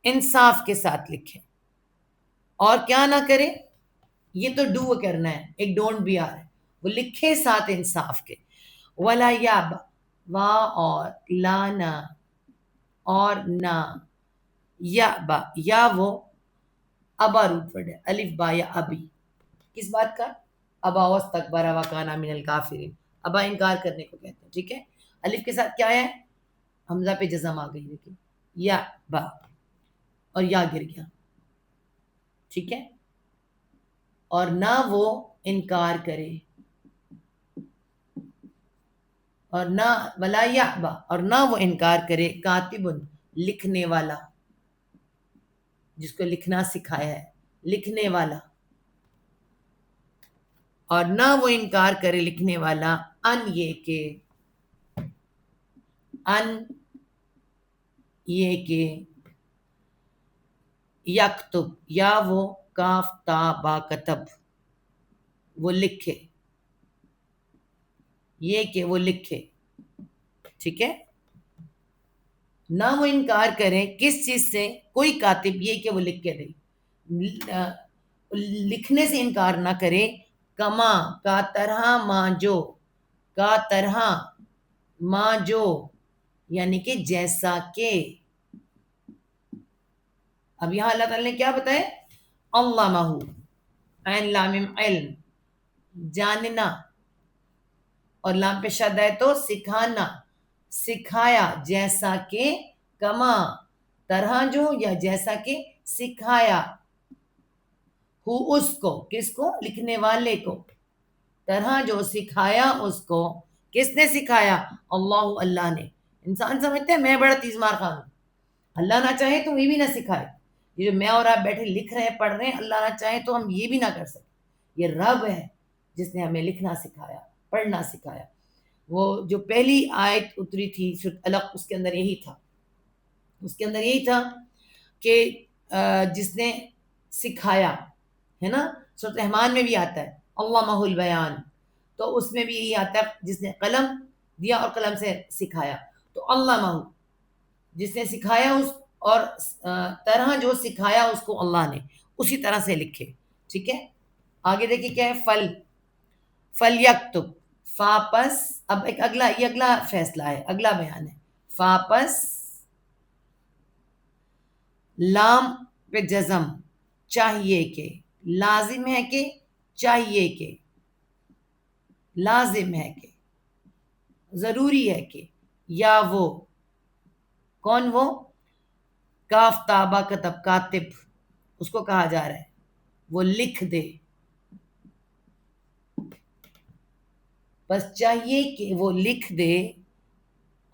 انصاف کے ساتھ لکھے، اور کیا نہ کرے، یہ تو ڈو کرنا ہے، ایک ڈونٹ بھی آ رہا ہے، وہ لکھے ساتھ انصاف کے، ولا یاب، وا اور لانا، اور نہ، یا با، یا وہ ابا روٹ ورڈ ہے، الف با یا ابی، کس بات کا، ابا واستکبر وکان من الکافرین، ابا انکار کرنے کو کہتے ہیں، ٹھیک ہے، الف کے ساتھ کیا ہے، حمزہ پہ جزم آ گئی، دیکھیں، یا با، اور یا گر گیا، ٹھیک ہے، اور نہ وہ انکار کرے، اور نہ ولا یعبا، اور نہ وہ انکار کرے، کاتب، لکھنے والا، جس کو لکھنا سکھایا ہے، لکھنے والا، اور نہ وہ انکار کرے لکھنے والا، ان یہ کہ، ان یہ کہ، یکتب، یا وہ کاف تا با کتب، وہ لکھے، یہ کہ وہ لکھے، ٹھیک ہے، نہ وہ انکار کرے کس چیز سے، کوئی کاتب، یہ کہ وہ لکھ کے دے، لکھنے سے انکار نہ کرے، کما، کا طرح، ماں جو، کا طرح، ماں جو، یعنی کہ جیسا کہ، اب یہاں اللہ تعالی نے کیا بتایا، علمہ، عین لام میم علم، جاننا، اور لام پہ شد ہے تو سکھانا، سکھایا، جیسا کہ، کما، طرح جو، یا جیسا کہ سکھایا، ہو اس کو، کس کو، لکھنے والے کو، طرح جو سکھایا اس کو، کس نے سکھایا، اللہ، اللہ نے، انسان سمجھتے ہیں میں بڑا تیز مار خان ہوں، اللہ نہ چاہے تو یہ بھی نہ سکھائے، یہ جو میں اور آپ بیٹھے لکھ رہے ہیں، پڑھ رہے ہیں، اللہ نہ چاہے تو ہم یہ بھی نہ کر سکتے، یہ رب ہے جس نے ہمیں لکھنا سکھایا، پڑھنا سکھایا، وہ جو پہلی آیت اتری تھی سورۃ الق، اس کے اندر یہی تھا، اس کے اندر یہی تھا کہ جس نے سکھایا ہے نا، سورۃ رحمان میں بھی آتا ہے علمہ البیان، تو اس میں بھی یہی آتا ہے جس نے قلم دیا اور قلم سے سکھایا، تو علمہ، جس نے سکھایا اس، اور طرح جو سکھایا اس کو اللہ نے، اسی طرح سے لکھے، ٹھیک ہے، آگے دیکھیے کیا ہے، فل، فل یکتب، فاپس، اب ایک اگلا، یہ اگلا فیصلہ ہے، اگلا بیان ہے، فاپس، لام پہ جزم، چاہیے کہ، لازم ہے کہ، چاہیے کہ، لازم ہے کہ، ضروری ہے کہ، یا وہ، کون وہ، کاف تابا کتب، کاتب، اس کو کہا جا رہا ہے، وہ لکھ دے، بس چاہیے کہ وہ لکھ دے،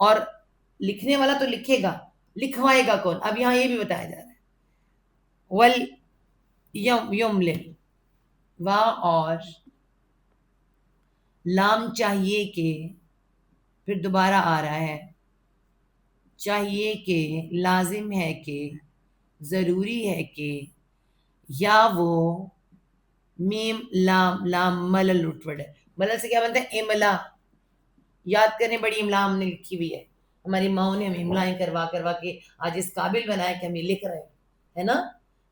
اور لکھنے والا تو لکھے گا، لکھوائے گا کون؟ اب یہاں یہ بھی بتایا جا رہا ہے ول یملل، وا اور لام چاہیے کہ، پھر دوبارہ آ رہا ہے چاہیے کہ، لازم ہے کہ، ضروری ہے کہ، یا وہ میم لام، لام ملل روٹ ورڈ ہے. ملل سے کیا بنتا ہے؟ املا. یاد کریں بڑی املا ہم نے لکھی ہوئی ہے، ہماری ماؤں نے ہمیں املائیں کروا کروا کے آج اس قابل بنایا کہ ہم یہ لکھ رہے ہیں، ہے نا.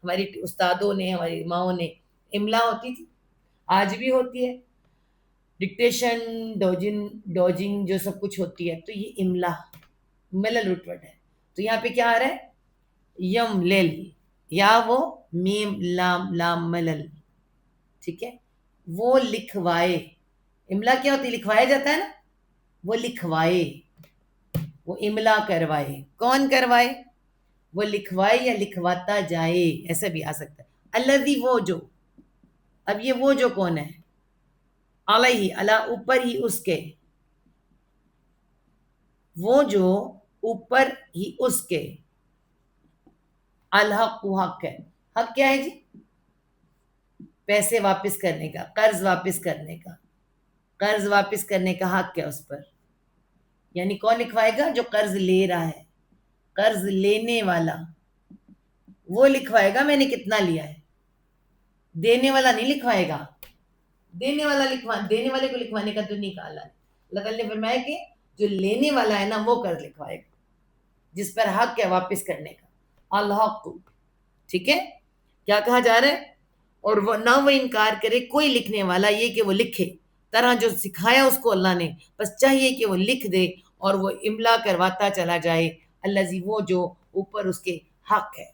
ہماری استادوں نے، ہماری ماؤں نے. املا ہوتی تھی، آج بھی ہوتی ہے، ڈکٹیشن، ڈوجنگ جو سب کچھ ہوتی ہے، تو یہ املا ملل روٹ ورڈ ہے. تو یہاں پہ کیا آ رہا ہے؟ یم لل، یا وہ میم لام، لام ملل. ٹھیک ہے، وہ لکھوائے. املا کیا ہوتی ہے؟ لکھوایا جاتا ہے نا، وہ لکھوائے، وہ املا کروائے. کون کروائے؟ وہ لکھوائے یا لکھواتا جائے، ایسا بھی آ سکتا ہے. الذی، وہ جو. اب یہ وہ جو کون ہے؟ علیہ، اللہ اوپر ہی اس کے، وہ جو اوپر ہی اس کے، الحق، حق ہے. حق کیا ہے جی؟ پیسے واپس کرنے کا، قرض واپس کرنے کا. قرض واپس کرنے کا حق ہے اس پر. یعنی کون لکھوائے گا؟ جو قرض لے رہا ہے، قرض لینے والا وہ لکھوائے گا میں نے کتنا لیا ہے. دینے والا نہیں لکھوائے گا. دینے والا دینے والے کو لکھوانے کا تو نہیں کہا اللہ نے. اللہ تعالیٰ نے فرمایا کہ جو لینے والا ہے نا وہ قرض لکھوائے گا، جس پر حق ہے واپس کرنے کا. الحق. ٹھیک ہے، کیا کہا جا رہا ہے؟ اور وہ نہ وہ انکار کرے کوئی لکھنے والا یہ کہ وہ لکھے، طرح جو سکھایا اس کو اللہ نے، بس چاہیے کہ وہ لکھ دے اور وہ املا کرواتا چلا جائے. الذی، وہ جو اوپر اس کے حق ہے،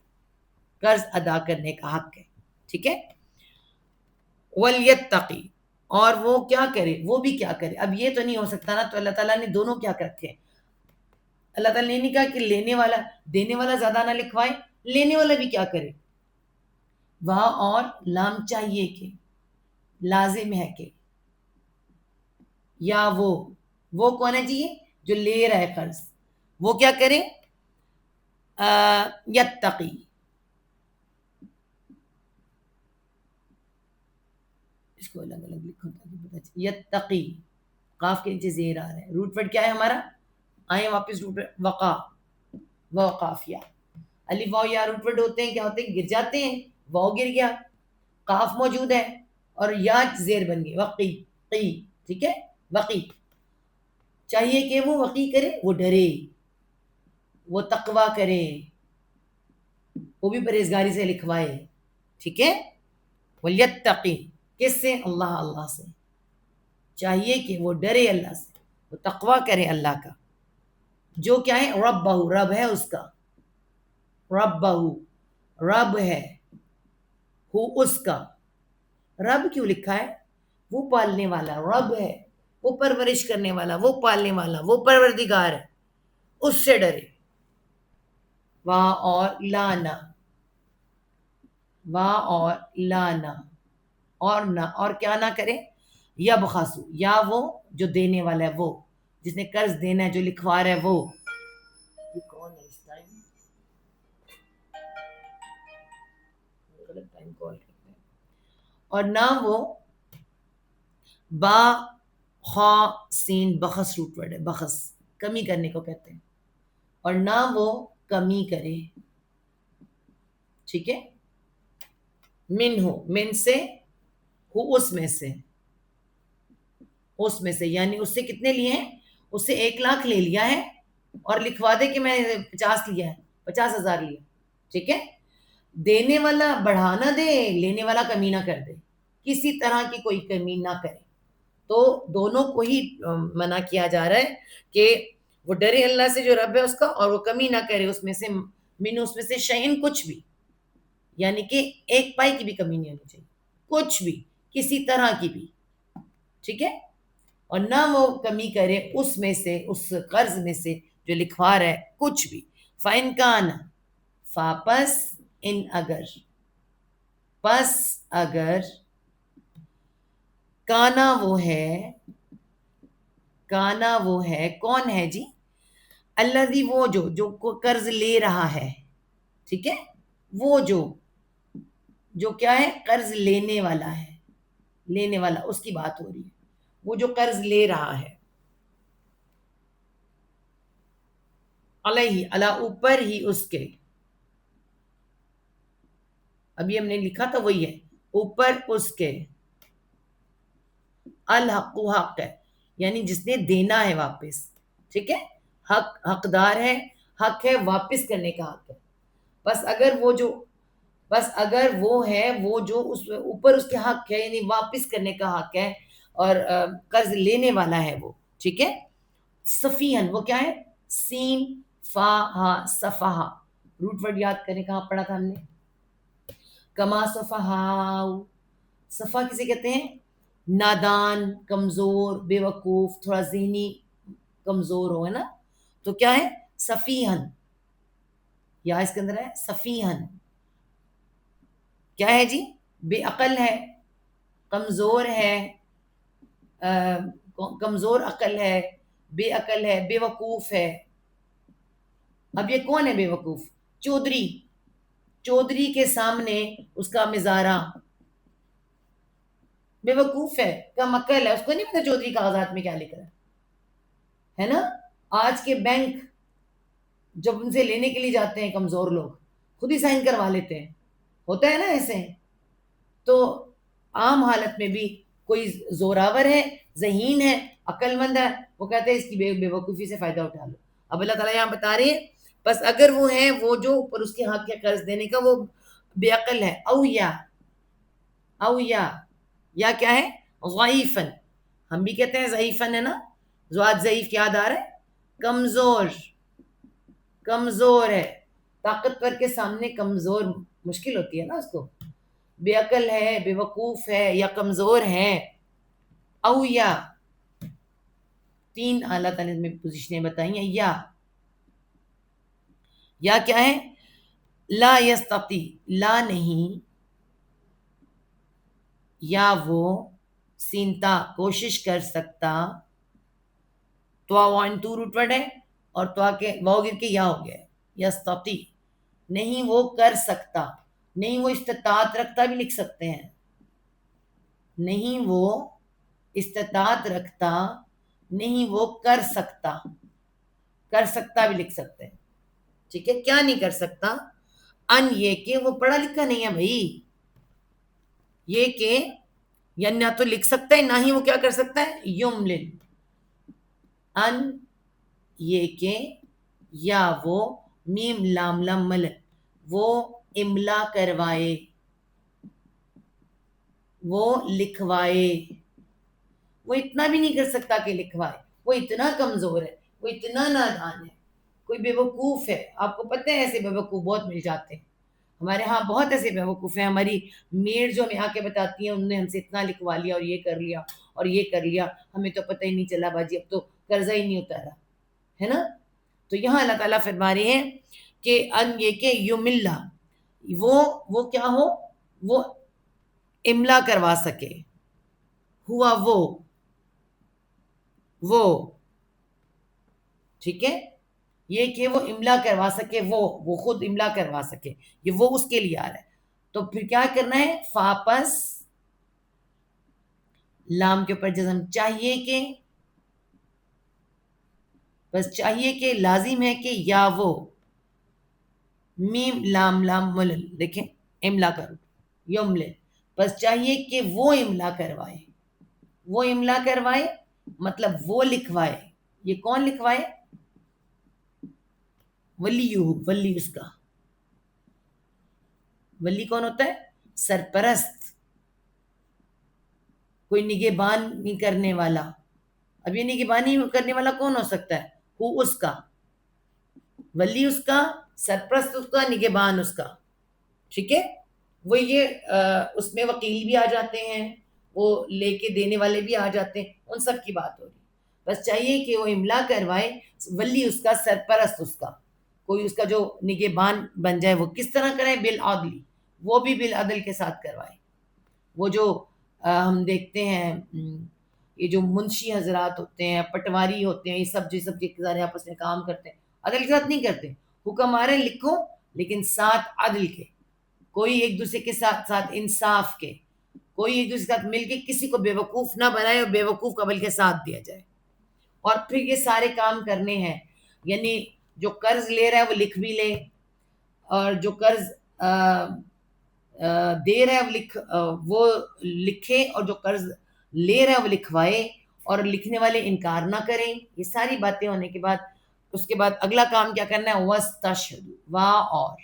قرض ادا کرنے کا حق ہے. ٹھیک ہے. ولیتقی، اور وہ کیا کرے، وہ بھی کیا کرے. اب یہ تو نہیں ہو سکتا نا، تو اللہ تعالیٰ نے دونوں کیا رکھے. اللہ تعالیٰ نے نہیں کہا کہ لینے والا، دینے والا زیادہ نہ لکھوائے، لینے والا بھی کیا کرے. وہاں اور لام چاہیے کہ، لازم ہے کہ، یا وہ کون ہے جی؟ یہ جو لے رہا ہے قرض، وہ کیا کرے؟ یتقی. اس کو الگ الگ لکھو تاکہ پتہ چلے. یتقی، قاف کے نیچے زیر آ رہا ہے. روٹ ورڈ کیا ہے ہمارا؟ آئیں واپس روٹ ورڈ وقا، وقافیہ. الف واو یا روٹ ورڈ ہوتے ہیں، کیا ہوتے ہیں؟ گر جاتے ہیں. واو گر گیا، قاف موجود ہے اور یا زیر بن گئی. وقی، قی. ٹھیک ہے، وقی. چاہیے کہ وہ وقی کرے، وہ ڈرے، وہ تقوی کرے، وہ بھی پرہیزگاری سے لکھوائے. ٹھیک ہے. ولیتقی، کس سے؟ اللہ، اللہ سے. چاہیے کہ وہ ڈرے اللہ سے، وہ تقوی کرے اللہ کا. جو کیا ہے؟ ربہ، رب ہے اس کا. ربہ، رب ہے. ہو، اس کا. رب کیوں لکھا ہے؟ وہ پالنے والا رب ہے، وہ پرورش کرنے والا، وہ پالنے والا، وہ پروردگار ہے، اس سے ڈرے. واہ اور لانا، واہ اور لانا، اور نہ، اور کیا نہ کرے؟ یا بخاسو، یا وہ جو دینے والا ہے، وہ جس نے قرض دینا ہے، جو لکھوا رہا ہے وہ. یہ کون ہے اس ٹائم؟ غلط ٹائم کال کرتے ہیں. اور نہ وہ با خا سین، بخس روٹ ورڈ ہے، بخس کمی کرنے کو کہتے ہیں. اور نہ وہ کمی کرے. ٹھیک ہے. من ہو، من سے، ہو اس میں سے، اس میں سے یعنی اس سے کتنے لیے ہیں؟ اس سے 1,00,000 لے لیا ہے اور لکھوا دے کہ میں 50 لیا ہے، 50,000 لیا. ٹھیک ہے. دینے والا بڑھا نہ دے، لینے والا کمی نہ کر دے، کسی طرح کی کوئی کمی نہ کرے. تو دونوں کو ہی منع کیا جا رہا ہے کہ وہ ڈرے اللہ سے جو رب ہے اس کا، اور وہ کمی نہ کرے اس میں سے، اس میں سے شعین، کچھ بھی. یعنی کہ 1 پائی کی بھی کمی نہیں ہونی چاہیے، کچھ بھی، کسی طرح کی بھی. ٹھیک ہے. اور نہ وہ کمی کرے اس میں سے، اس قرض میں سے جو لکھوا رہا ہے، کچھ بھی. فَإِنْ كَانَ، فاپس، ان اگر، پس اگر، کانا وہ ہے، کانا وہ ہے، کون ہے جی؟ الذی وہ جو قرض لے رہا ہے، ٹھیک ہے، وہ جو کیا ہے، قرض لینے والا ہے، لینے والا، اس کی بات ہو رہی ہے، وہ جو قرض لے رہا ہے، علیہ، اللہ اوپر ہی اس کے، ابھی ہم نے لکھا تھا وہی ہے، اوپر اس کے، الحق حق ہے، یعنی جس نے دینا ہے واپس، ٹھیک ہے، حقدار ہے، حق ہے واپس کرنے کا حق ہے، بس اگر وہ ہے، وہ جو اس اوپر اس کے حق ہے، یعنی واپس کرنے کا حق ہے، اور قرض لینے والا ہے وہ، ٹھیک ہے، سفیہن، وہ کیا ہے، سین فا ہا صفحہ، روٹ ورڈ یاد کریں، کہاں پڑھا تھا ہم نے، کما صفحاؤ، صفحہ کسے کہتے ہیں، نادان، کمزور، بے وقوف، تھوڑا ذہنی کمزور ہو، ہے نا، تو کیا ہے، سفیہن، یا اس کے اندر ہے سفیہن، کیا ہے جی، بے عقل ہے، کمزور ہے، کمزور عقل ہے، بے عقل ہے، بے وقوف ہے۔ اب یہ کون ہے بے وقوف، چودھری، چودھری کے سامنے اس کا مزارہ، بے وقوف ہے، کم عقل ہے، اس کو نہیں پتا چودھری کاغذات میں کیا لکھ رہا ہے نا۔ آج کے بینک جب ان سے لینے کے لیے جاتے ہیں کمزور لوگ، خود ہی سائن کروا لیتے ہیں، ہوتا ہے نا ایسے، تو عام حالت میں بھی کوئی زوراور ہے، ذہین ہے، عقل مند ہے، وہ کہتے ہیں اس کی بے وقوفی سے فائدہ اٹھا لو۔ اب اللہ تعالیٰ یہاں بتا رہے ہیں، بس اگر وہ ہیں، وہ جو اوپر اس کے حق ہے قرض دینے کا، وہ بے عقل ہے، یا کیا ہے، ضعیفن، ہم بھی کہتے ہیں ضعیفن، ہے نا، زواد ضعیف کیا یاد آ رہا ہے، کمزور ہے، طاقتور کے سامنے کمزور مشکل ہوتی ہے نا اس کو، بے عقل ہے، بے وقوف ہے، یا کمزور ہے، او یا، تین اللہ تعالیٰ نے پوزیشنیں بتائی ہیں، یا کیا ہے، لا یستطیع، لا نہیں، یا وہ سینتا کوشش کر سکتا، تو وان ٹو روٹ ورڈ ہے، اور تو کے واؤ گر کے یا ہو گیا ہے، یستطیع، نہیں وہ کر سکتا، نہیں وہ استطاعت رکھتا بھی لکھ سکتے ہیں، نہیں وہ استطاعت رکھتا، نہیں وہ کر سکتا، کر سکتا بھی لکھ سکتے ہیں، ٹھیک ہے، کیا نہیں کر سکتا، ان یہ کہ وہ پڑھا لکھا نہیں ہے بھائی، یہ کہ یا نہ تو لکھ سکتا ہے، نہ ہی وہ کیا کر سکتا ہے، یملل، ان یہ کہ، یا وہ، میم لام لام مل، وہ املا کروائے، وہ لکھوائے، وہ اتنا بھی نہیں کر سکتا کہ لکھوائے، وہ اتنا کمزور ہے، وہ اتنا نادان ہے، کوئی بے وقوف ہے، آپ کو پتہ ہے ایسے بے وقوف بہت مل جاتے ہیں، ہمارے ہاں بہت ایسے بے وقوف ہیں، ہماری میڈ جو ہمیں آ کے بتاتی ہیں انہوں نے ہم سے اتنا لکھوا لیا اور یہ کر لیا اور یہ کر لیا، ہمیں تو پتہ ہی نہیں چلا باجی، اب تو قرضہ ہی نہیں اتارا، ہے نا۔ تو یہاں اللہ تعالیٰ فرما رہے ہیں کہ ان یہ کہ یوم اللہ، وہ کیا ہو، وہ املا کروا سکے، ہوا وہ ٹھیک ہے، یہ کہ وہ املا کروا سکے، وہ خود املا کروا سکے، یہ وہ اس کے لیے آ رہا ہے، تو پھر کیا کرنا ہے، فاپس لام کے اوپر جزم، چاہیے کہ، بس چاہیے کہ لازم ہے کہ، یا وہ، میم لام لام ملل، دیکھیں املا کرو، یملل، بس چاہیے کہ وہ املا کروائے، وہ املا کروائے، مطلب وہ لکھوائے، یہ کون لکھوائے، ولی اس کا، ولی کون ہوتا ہے، سرپرست، کوئی نگہبانی کرنے والا، اب یہ نگہبانی کرنے والا کون ہو سکتا ہے، وہ اس کا، ولی اس کا، سرپرست اس کا، نگہبان اس کا، ٹھیک ہے، وہ یہ اس میں وکیل بھی آ جاتے ہیں، وہ لے کے دینے والے بھی آ جاتے ہیں، ان سب کی بات ہو رہی ہے، بس چاہیے کہ وہ املا کروائے، ولی اس کا، سرپرست اس کا، کوئی اس کا جو نگہبان بن جائے، وہ کس طرح کرے، بالعدل، وہ بھی بالعدل کے ساتھ کروائے، وہ جو ہم دیکھتے ہیں یہ جو منشی حضرات ہوتے ہیں، پٹواری ہوتے ہیں، یہ سب جو سب کے آپس میں کام کرتے ہیں، عدل کے ساتھ نہیں کرتے. حکم آ رہے لکھو لیکن ساتھ عدل کے, کوئی ایک دوسرے کے ساتھ ساتھ انصاف کے, کوئی ایک دوسرے کے ساتھ مل کے کسی کو بیوقوف نہ بنائے اور بیوقوف کا بلکہ ساتھ دیا جائے. اور پھر یہ سارے کام کرنے ہیں, یعنی جو قرض لے رہا ہے وہ لکھ بھی لے, اور جو قرض دے رہا ہے وہ لکھے, اور جو قرض لے رہا ہے وہ لکھوائے, اور لکھنے والے انکار نہ کریں. یہ ساری باتیں ہونے کے بعد اس کے بعد اگلا کام کیا کرنا ہے؟ وَاسْتَشْهِدُوا, اور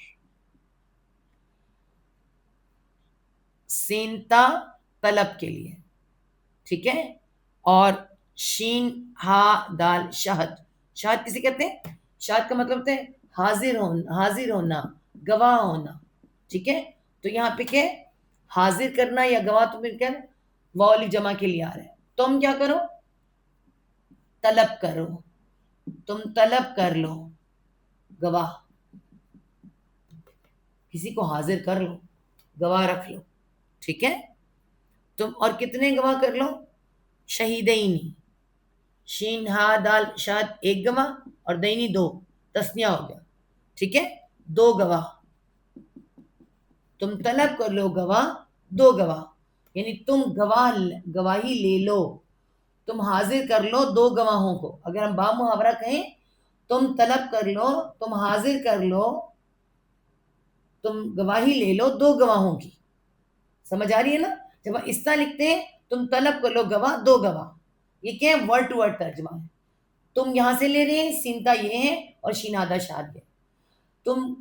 سینتا طلب کے لیے, ٹھیک ہے, اور شین ہا دال شہد. شہد کسے کہتے ہیں؟ شہد کا مطلب ہوتا ہے حاضر ہونا, گواہ ہونا, ٹھیک ہے. تو یہاں پہ کیا ہے؟ حاضر کرنا یا گواہ. تو پھر کیا والی جمع کے لیے آ رہا ہے. تم کیا کرو؟ طلب کرو, تم طلب کر لو گواہ, کسی کو حاضر کر لو, گواہ رکھ لو, ٹھیک ہے. تم اور کتنے گواہ کر لو؟ شہیدینی, شین ہا دال شاد ایک گواہ اور دینی دو, تسنیہ ہو گیا, ٹھیک ہے, دو گواہ. تم طلب کر لو گواہ, دو گواہ, یعنی تم گواہی لے لو, تم حاضر کر لو دو گواہوں کو. اگر ہم با محاورہ کہیں, تم طلب کر لو, تم حاضر کر لو, تم گواہی لے لو دو گواہوں کی. سمجھ آ رہی ہے نا؟ جب ہم اس طرح لکھتے ہیں تم طلب کر لو گواہ, دو گواہ, یہ کیا ہے؟ ورڈ ٹو ورڈ ترجمہ ہے. تم یہاں سے لے رہے ہیں, سینتا یہ ہے اور شینادہ شاد ہے. تم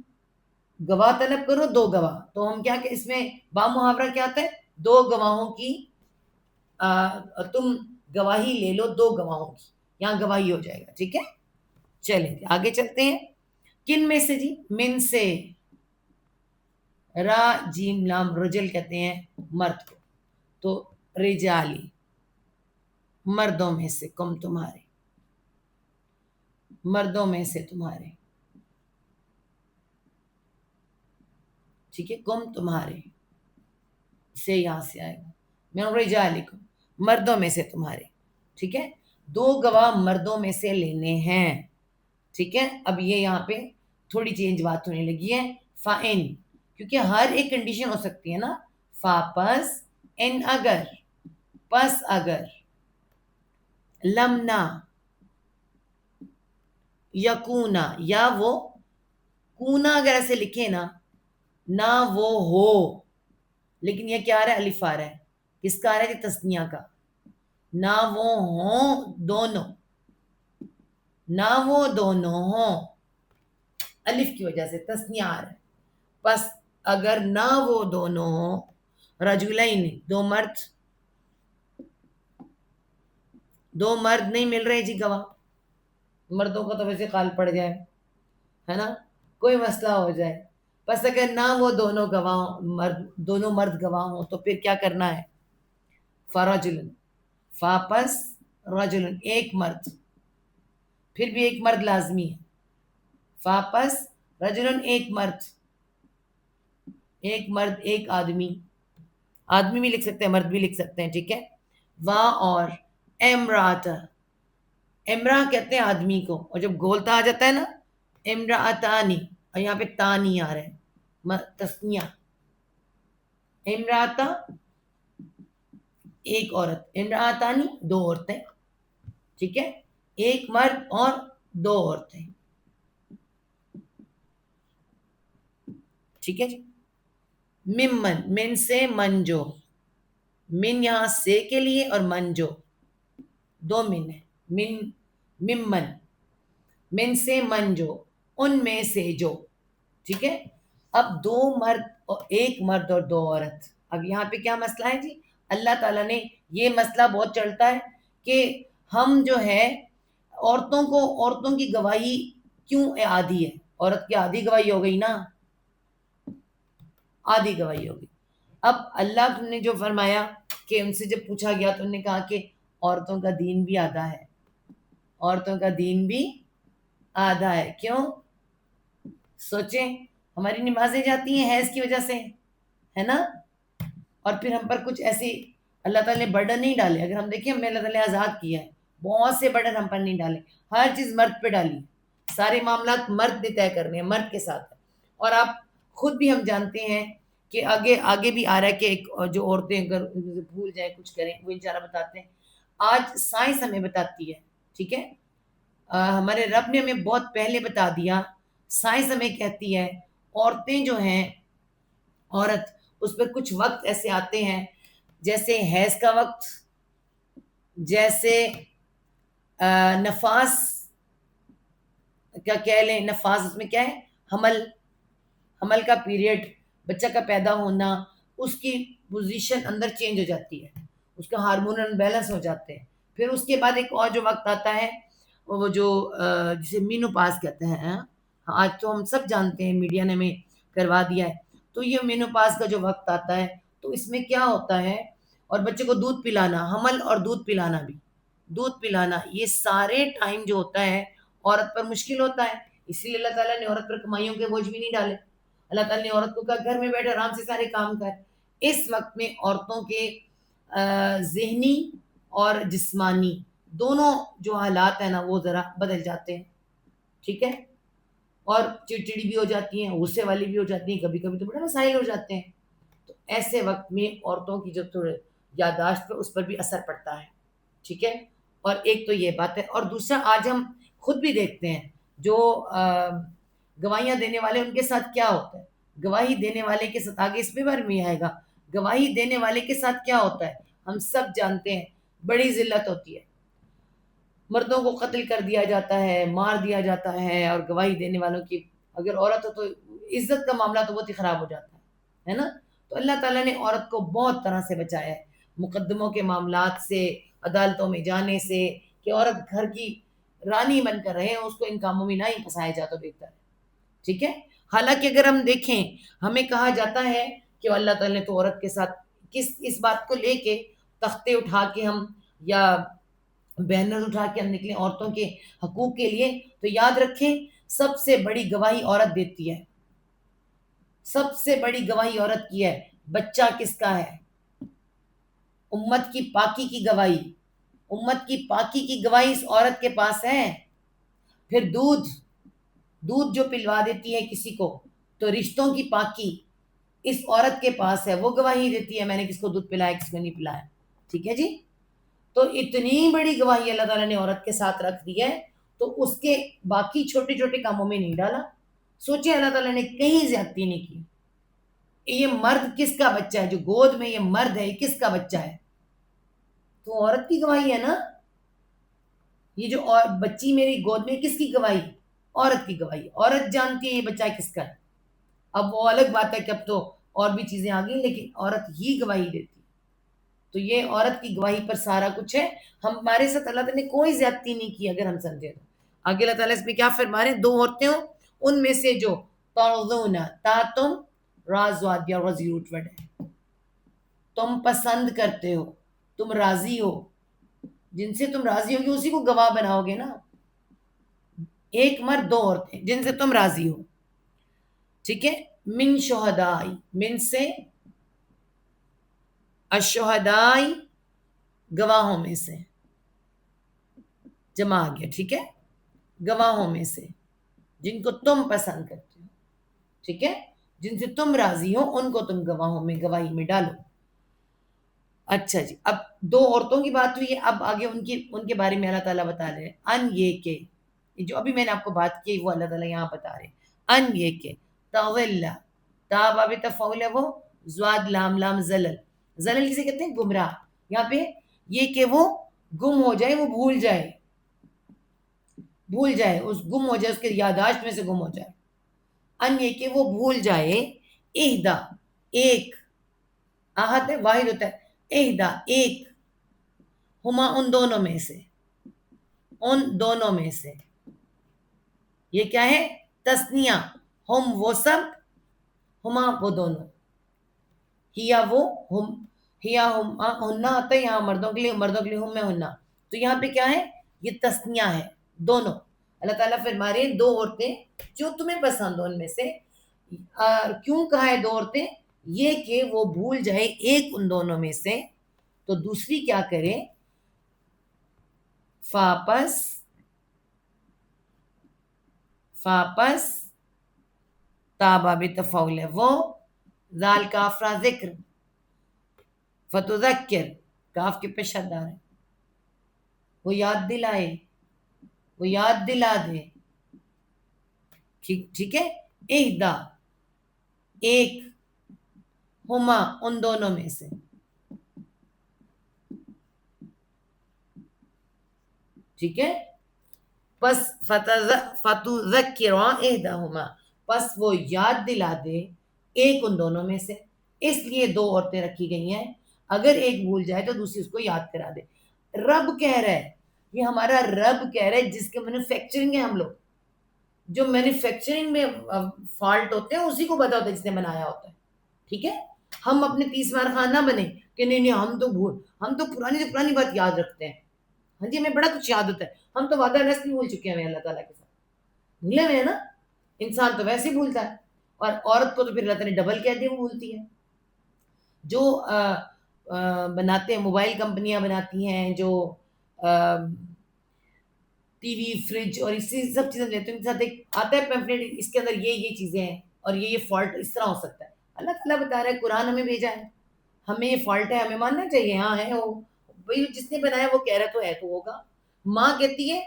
گواہ طلب کرو, دو گواہ. تو ہم کیا کہ اس میں با محاورہ کیا آتا ہے؟ دو گواہوں کی, تم گواہی لے لو دو گواہوں کی, یہاں گواہی ہو جائے گا, ٹھیک ہے. چلیں آگے چلتے ہیں. کن میں سے جی؟ من سے, را جیم لام رجل کہتے ہیں مرد کو, تو رجالی مردوں میں سے, کم تمہارے, مردوں میں سے تمہارے, ٹھیک ہے, کم تمہارے سے یہاں سے آئے گا, میں رجالکم مردوں میں سے تمہارے, ٹھیک ہے. دو گواہ مردوں میں سے لینے ہیں, ٹھیک ہے. اب یہ یہاں پہ تھوڑی چینج بات ہونے لگی ہے. فَإِن, کیونکہ ہر ایک کنڈیشن ہو سکتی ہے نا. فا پس, ان اگر, پس اگر, لمنا, یکونا, یا وہ, کونا اگر ایسے لکھے نا, نہ وہ ہو, لیکن یہ کیا آ رہا ہے؟ الف آ رہا ہے. کس کا آ رہا ہے؟ تسنیہ کا. نہ وہ ہوں دونوں, نہ وہ دونوں ہوں, الف کی وجہ سے تسنیہ آ رہا ہے. پس اگر نہ وہ دونوں ہوں, رجلین, دو مرد, دو مرد نہیں مل رہے جی گواہ. مردوں کا تو ویسے خال پڑ جائے, ہے نا, کوئی مسئلہ ہو جائے. پس اگر نہ وہ دونوں گواہ, دونوں مرد گواہ ہوں, تو پھر کیا کرنا ہے؟ فرجل, فاپس رجل, ایک مرد, پھر بھی ایک مرد لازمی ہے. فاپس رجل, ایک مرد, ایک مرد, ایک آدمی, آدمی بھی لکھ سکتے ہیں, مرد بھی لکھ سکتے ہیں, ٹھیک ہے. وا, اور امرات, امرا کہتے ہیں آدمی کو, اور جب گولتا آ جاتا ہے نا, امراتانی, اور یہاں پہ تانی آ رہا ہے, تسنیہ. امراتا ایک عورت, امراتانی دو عورتیں, ٹھیک ہے, ایک مرد اور دو عورتیں, ٹھیک ہے جی. ممن, من سے, منجو, من یہاں سے کے لیے, اور منجو دو من ہے. ممن, من سے, منجو, ان میں سے جو, ٹھیک ہے. اب دو مرد, اور ایک مرد اور دو عورت. اب یہاں پہ کیا مسئلہ ہے جی؟ اللہ تعالیٰ نے, یہ مسئلہ بہت چلتا ہے کہ ہم جو ہے عورتوں کی گواہی کیوں آدھی ہے؟ عورت کی آدھی گواہی ہو گئی نا, آدھی گواہی ہوگی. اب اللہ نے جو فرمایا کہ ان سے جب پوچھا گیا تو انہوں نے کہا کہ عورتوں کا دین بھی آدھا ہے, عورتوں کا دین بھی آدھا ہے. کیوں؟ سوچیں, ہماری نمازیں جاتی ہیں حیض کی وجہ سے, ہے نا, اور پھر ہم پر کچھ ایسی اللہ تعالیٰ نے برڈن نہیں ڈالے. اگر ہم دیکھیں, ہمیں اللہ تعالیٰ نے آزاد کیا ہے, بہت سے برڈن ہم پر نہیں ڈالے, ہر چیز مرد پہ ڈالی. سارے معاملات مرد نے طے کرنے ہیں، مرد کے ساتھ ہے۔ اور آپ خود بھی ہم جانتے ہیں کہ آگے بھی آ رہا ہے کہ ایک جو عورتیں اگر بھول جائیں کچھ کریں، وہ انشاءاللہ بتاتے ہیں۔ آج سائنس ہمیں بتاتی ہے، ٹھیک ہے، ہمارے رب نے ہمیں بہت پہلے بتا دیا، سائنس ہمیں کہتی ہے عورتیں جو ہیں، عورت اس پر کچھ وقت ایسے آتے ہیں جیسے حیض کا وقت، جیسے نفاس، کیا کہہ لیں، نفاس اس میں کیا ہے، حمل کا پیریڈ، بچہ کا پیدا ہونا، اس کی پوزیشن اندر چینج ہو جاتی ہے، اس کا ہارمون بیلنس ہو جاتے ہیں۔ پھر اس کے بعد ایک اور جو وقت آتا ہے وہ جو جسے مینو پاس کہتے ہیں، آج تو ہم سب جانتے ہیں، میڈیا نے ہمیں کروا دیا ہے۔ تو یہ مینو پاس کا جو وقت آتا ہے تو اس میں کیا ہوتا ہے، اور بچے کو دودھ پلانا، حمل اور دودھ پلانا بھی، دودھ پلانا، یہ سارے ٹائم جو ہوتا ہے عورت پر مشکل ہوتا ہے۔ اسی لیے اللہ تعالیٰ نے عورت پر کمائیوں کے بوجھ بھی نہیں ڈالے، اللہ تعالیٰ نے عورت کو کہا گھر میں بیٹھ آرام سے سارے کام کر۔ اس وقت میں عورتوں کے ذہنی اور جسمانی دونوں جو حالات ہیں نا وہ ذرا بدل جاتے ہیں، ٹھیک ہے، اور چڑچڑی بھی ہو جاتی ہیں، غصے والی بھی ہو جاتی ہیں، کبھی کبھی تو بڑے مسائل ہو جاتے ہیں۔ تو ایسے وقت میں عورتوں کی جو تھوڑے یادداشت پہ اس پر بھی اثر پڑتا ہے، ٹھیک ہے۔ اور ایک تو یہ بات ہے، اور دوسرا آج ہم خود بھی دیکھتے ہیں جو گواہیاں دینے والے، ان کے ساتھ کیا ہوتا ہے، گواہی دینے والے کے ساتھ، آگے اس پہ بار میں آئے گا، گواہی دینے والے کے ساتھ کیا ہوتا ہے، ہم سب جانتے ہیں، بڑی ذلت ہوتی ہے، مردوں کو قتل کر دیا جاتا ہے، مار دیا جاتا ہے، اور گواہی دینے والوں کی اگر عورت ہو تو عزت کا معاملہ تو بہت ہی خراب ہو جاتا ہے نا۔ تو اللہ تعالیٰ نے عورت کو بہت طرح سے بچایا ہے، مقدموں کے معاملات سے، عدالتوں میں جانے سے، کہ عورت گھر کی رانی بن کر رہے، اس کو ان کاموں میں نہ ہی پھنسایا جاتا بہتر ہے، ٹھیک ہے۔ حالانکہ اگر ہم دیکھیں، ہمیں کہا جاتا ہے کہ اللہ تعالیٰ نے تو عورت کے ساتھ اس بات کو لے کے تختے اٹھا کے ہم، یا بینر اٹھا کے ہم نکلیں عورتوں کے حقوق کے لیے، تو یاد رکھیں سب سے بڑی گواہی عورت دیتی ہے، سب سے بڑی گواہی عورت کی ہے۔ بچہ کس کا ہے؟ امت کی پاکی کی گواہی، امت کی پاکی کی گواہی اس عورت کے پاس ہے۔ پھر دودھ جو پلوا دیتی ہے کسی کو، تو رشتوں کی پاکی اس عورت کے پاس ہے، وہ گواہی دیتی ہے میں نے کس کو دودھ پلایا، کس کو نہیں پلایا، ٹھیک ہے جی۔ تو اتنی بڑی گواہی اللہ تعالیٰ نے عورت کے ساتھ رکھ دی ہے، تو اس کے باقی چھوٹے چھوٹے کاموں میں نہیں ڈالا۔ سوچیں اللہ تعالیٰ نے کہیں زیادتی نہیں کی۔ یہ مرد کس کا بچہ ہے، جو گود میں یہ مرد ہے، یہ کس کا بچہ ہے؟ تو عورت کی گواہی ہے نا۔ یہ جو بچی میری گود میں، کس کی گواہی؟ عورت کی گواہی، عورت جانتی ہے یہ بچہ کس کا ہے۔ اب وہ الگ بات ہے کہ اب تو اور بھی چیزیں آ گئی، لیکن عورت ہی گواہی دیتی ہے۔ تو یہ عورت کی گواہی پر سارا کچھ ہے، ہمارے ساتھ اللہ تعالیٰ نے کوئی زیادتی نہیں کی اگر ہم سمجھے تو۔ آگے اللہ تعالیٰ اس میں کیا فرما رہے ہیں، دو عورتیں ہوں ان میں سے جو ترضون، تا تم، راز وادیا وزی روٹ ورڈ ہے، تم پسند کرتے ہو، تم راضی ہو، جن سے تم راضی ہوگی اسی کو گواہ بناؤ گے نا۔ ایک مرد، دو عورتیں جن سے تم راضی ہو، ٹھیک ہے۔ من شہدائی، من سے الشہدائی، گواہوں میں سے، جمع آ گیا، ٹھیک ہے، گواہوں میں سے جن کو تم پسند کرتے ہو، ٹھیک ہے، جن سے تم راضی ہو ان کو تم گواہوں میں، گواہی میں ڈالو۔ اچھا جی، اب دو عورتوں کی بات ہوئی ہے، اب آگے ان کے بارے میں اللہ تعالیٰ بتا رہے ہیں، ان یہ کہ جو ابھی میں نے آپ کو بات کی وہ اللہ تعالیٰ یہاں بتا رہے ہیں، ان یہ کہ تضل، تا باب تفعول ہے وہ، زواد لام لام زلل، زلل کسے کہتے ہیں؟ گمراہ۔ یہاں پہ یہ کہ وہ گم ہو جائے، وہ بھول جائے، اس گم ہو جائے، اس کے یاداشت میں سے گم ہو جائے۔ ان یہ کہ وہ بھول جائے، اہدا، ایک، آہت ہے واحد ہوتا ہے، اہدا، ایک، ہما، ان دونوں میں سے، ان دونوں میں سے، یہ کیا ہے؟ تسنیہ، ہم وہ سب، ہما وہ دونوں، ہیا وہ، ہم، ہیا ہم، ہننا ہوتا ہے یہاں مردوں کے لیے ہم میں ہننا، تو یہاں پہ کیا ہے؟ یہ تسنیہ ہے، دونوں۔ اللہ تعالیٰ فرما رہے ہیں دو عورتیں جو تمہیں پسند ہو ان میں سے، کیوں کہا ہے دو عورتیں؟ یہ کہ وہ بھول جائے ایک ان دونوں میں سے، تو دوسری کیا کرے؟ واپس فا پس، تابا بتفعول ہے وہ، ذال کافرا ذکر، فتذکر کاف کے پہ شد آ رہے، وہ یاد دلائے، وہ یاد دلا دے، ٹھیک ہے. اہدا ایک، ہما ان دونوں میں سے، ٹھیک ہے. پس فتذکر احداہما، پس وہ یاد دلا دے ایک ان دونوں میں سے. اس لیے دو عورتیں رکھی گئی ہیں، اگر ایک بھول جائے تو دوسری اس کو یاد کرا دے. رب کہہ رہا ہے، یہ ہمارا رب کہہ رہا ہے جس کے مینوفیکچرنگ ہے. ہم لوگ جو مینوفیکچرنگ میں فالٹ ہوتے ہیں اسی کو پتا ہوتا ہے جس نے بنایا ہوتا ہے. ٹھیک ہے. ہم اپنے 30 بار خان نہ بنے کہ نہیں ہم تو پرانی بات یاد رکھتے ہیں. ہاں جی، ہمیں بڑا کچھ یاد ہوتا ہے. ہم تو وعدہ رست بھی بھول چکے ہیں اللہ تعالیٰ کے ساتھ، بھولے ہوئے ہیں نا. انسان تو ویسے ہی بھولتا ہے، اور عورت کو تو پھر اللہ تعالیٰ نے ڈبل کہہ دیا وہ بھولتی ہے. جو بناتے ہیں، موبائل کمپنیاں بناتی ہیں، جو ٹی وی، فریج اور اسی سب چیزیں لیتے ہیں، ان کے ساتھ ایک آتا ہے پیمفلیٹ، اس کے اندر یہ چیزیں ہیں اور یہ فالٹ اس طرح ہو سکتا ہے. اللہ تعالیٰ بتا رہا ہے، قرآن ہمیں بھیجا ہے، ہمیں یہ فالٹ ہے، ہمیں ماننا چاہیے. ہاں ہے وہ بھائی، جس نے بنایا وہ کہہ رہا ہے تو ہوگا. ماں کہتی ہے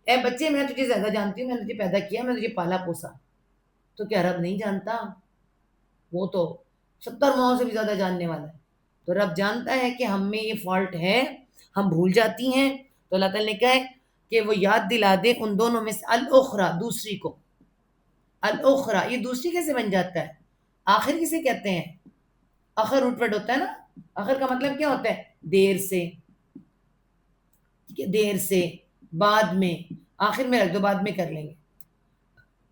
اے بچے میں تجھے زیادہ جانتی ہوں، میں نے تجھے پیدا کیا، میں نے تجھے پالا پوسا. تو کیا رب نہیں جانتا؟ وہ تو 70 ماؤں سے بھی زیادہ جاننے والا ہے. تو رب جانتا ہے کہ ہم میں یہ فالٹ ہے، ہم بھول جاتی ہیں. تو اللہ تعالیٰ نے کہا ہے کہ وہ یاد دلا دے ان دونوں میں سے الاخرى، دوسری کو. الاخرى، یہ دوسری کیسے بن جاتا ہے؟ آخر کسے کہتے ہیں؟ آخر روٹ ورڈ ہوتا ہے نا. آخر کا مطلب کیا ہوتا ہے؟ دیر سے، دیر سے، بعد میں. آخر میں رکھ دو، بعد میں کر لیں گے.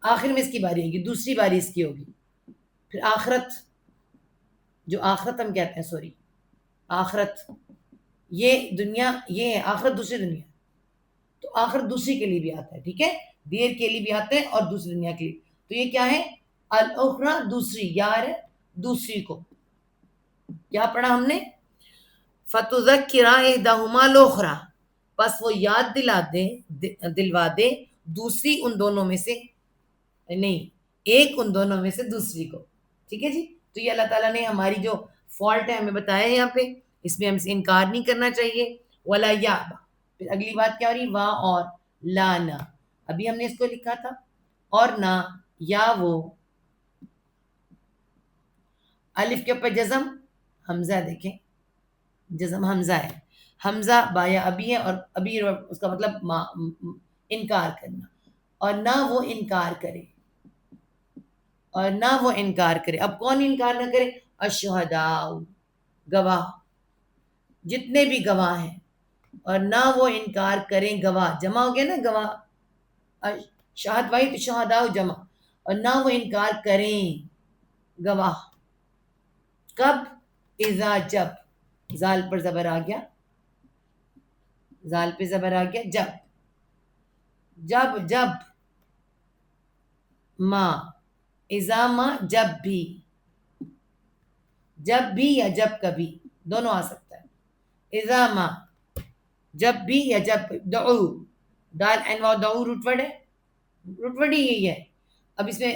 آخر میں اس کی باری ہوگی، دوسری باری اس کی ہوگی. پھر آخرت، جو آخرت ہم کہتے ہیں، سوری آخرت، یہ دنیا یہ ہے، آخرت دوسری دنیا. تو آخر دوسری کے لیے بھی آتا ہے. ٹھیک ہے، دیر کے لیے بھی آتا ہے اور دوسری دنیا کے لیے. تو یہ کیا ہے؟ الاخرى، دوسری، یار دوسری کو. کیا پڑھا ہم نے؟ فتذکر احداہما الاخرى، پس وہ یاد دلوا دے دوسری ان دونوں میں سے، نہیں، ایک ان دونوں میں سے دوسری کو. ٹھیک ہے جی. تو یہ اللہ تعالیٰ نے ہماری جو فالٹ ہے ہمیں بتایا ہے یہاں پہ، اس میں ہم سے انکار نہیں کرنا چاہیے. ولا یعبا، پھر اگلی بات کیا ہو رہی؟ وا اور لا نہ. ابھی ہم نے اس کو لکھا تھا، اور نہ یا وہ، الف کے اوپر جزم، حمزہ دیکھیں، جزم حمزہ ہے. حمزہ بایا ابھی ہے، اور ابھی اس کا مطلب انکار کرنا. اور نہ وہ انکار کرے، اور نہ وہ انکار کرے. اب کون انکار نہ کرے؟ الشہداء، گواہ، جتنے بھی گواہ ہیں. اور نہ وہ انکار کریں، گواہ جمع ہو گیا نا، گواہ شہد واحد، شہداء جمع. اور نہ وہ انکار کریں، گواہ. کب؟ اذا، جب. زال پر زبر آ گیا، زال پہ زبر آ گیا، جب. جب ماں، اذا ماں، جب بھی، جب بھی یا جب کبھی دونوں آ سکتا ہے. اذا ماں، جب بھی یا جب. دعو، دال عین واو، دعو روٹ ورڈ ہے، روٹ ورڈ ہی یہی ہے. اب اس میں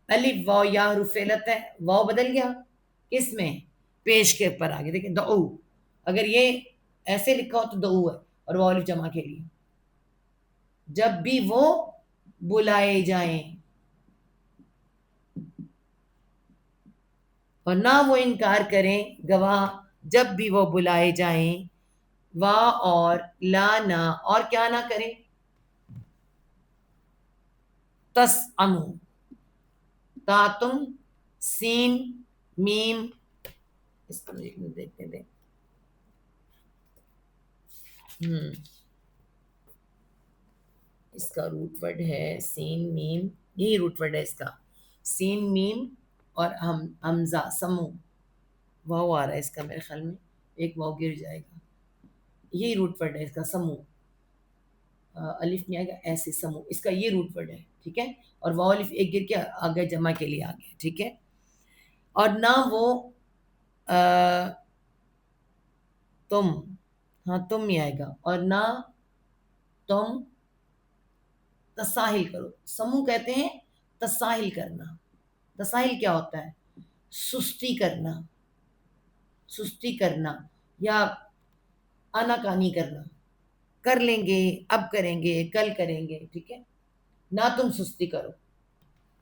الف واو یا حروف علت ہے، واو بدل گیا کس میں؟ پیش کے اوپر آگے دیکھیں، دعو. اگر یہ ایسے لکھا ہو تو دعو ہے، اور واو الف جمع کے لیے. جب بھی وہ بلائے جائیں، اور نہ وہ انکار کریں، گواہ، جب بھی وہ بلائے جائیں. وا اور لا نہ، اور کیا نہ کریں؟ تسعمو، تا تم، سین، میم. اس کو دیکھتے دیں. اس کا روٹ ورڈ ہے سین میم، یہی روٹ ورڈ ہے اس کا، سین میم اور حمزہ، سمو. واو آ رہا ہے اس کا میرے خیال میں، ایک واو گر جائے گا. یہی روٹ ورڈ ہے اس کا، سمو. الف نہیں آئے گا، ایسے سمو، اس کا یہ روٹ ورڈ ہے. ٹھیک ہے. اور واو الف ایک گر کے آ گیا، جمع کے لیے آ گیا. ٹھیک ہے. اور نہ وہ تم، ہاں تم ہی آئے گا. اور نہ تم تساہل کرو. سمو کہتے ہیں تساہل کرنا. تساہل کیا ہوتا ہے؟ سستی کرنا، سستی کرنا یا آناکانی کرنا. کر لیں گے، اب کریں گے، کل کریں گے، ٹھیک ہے. نہ تم سستی کرو،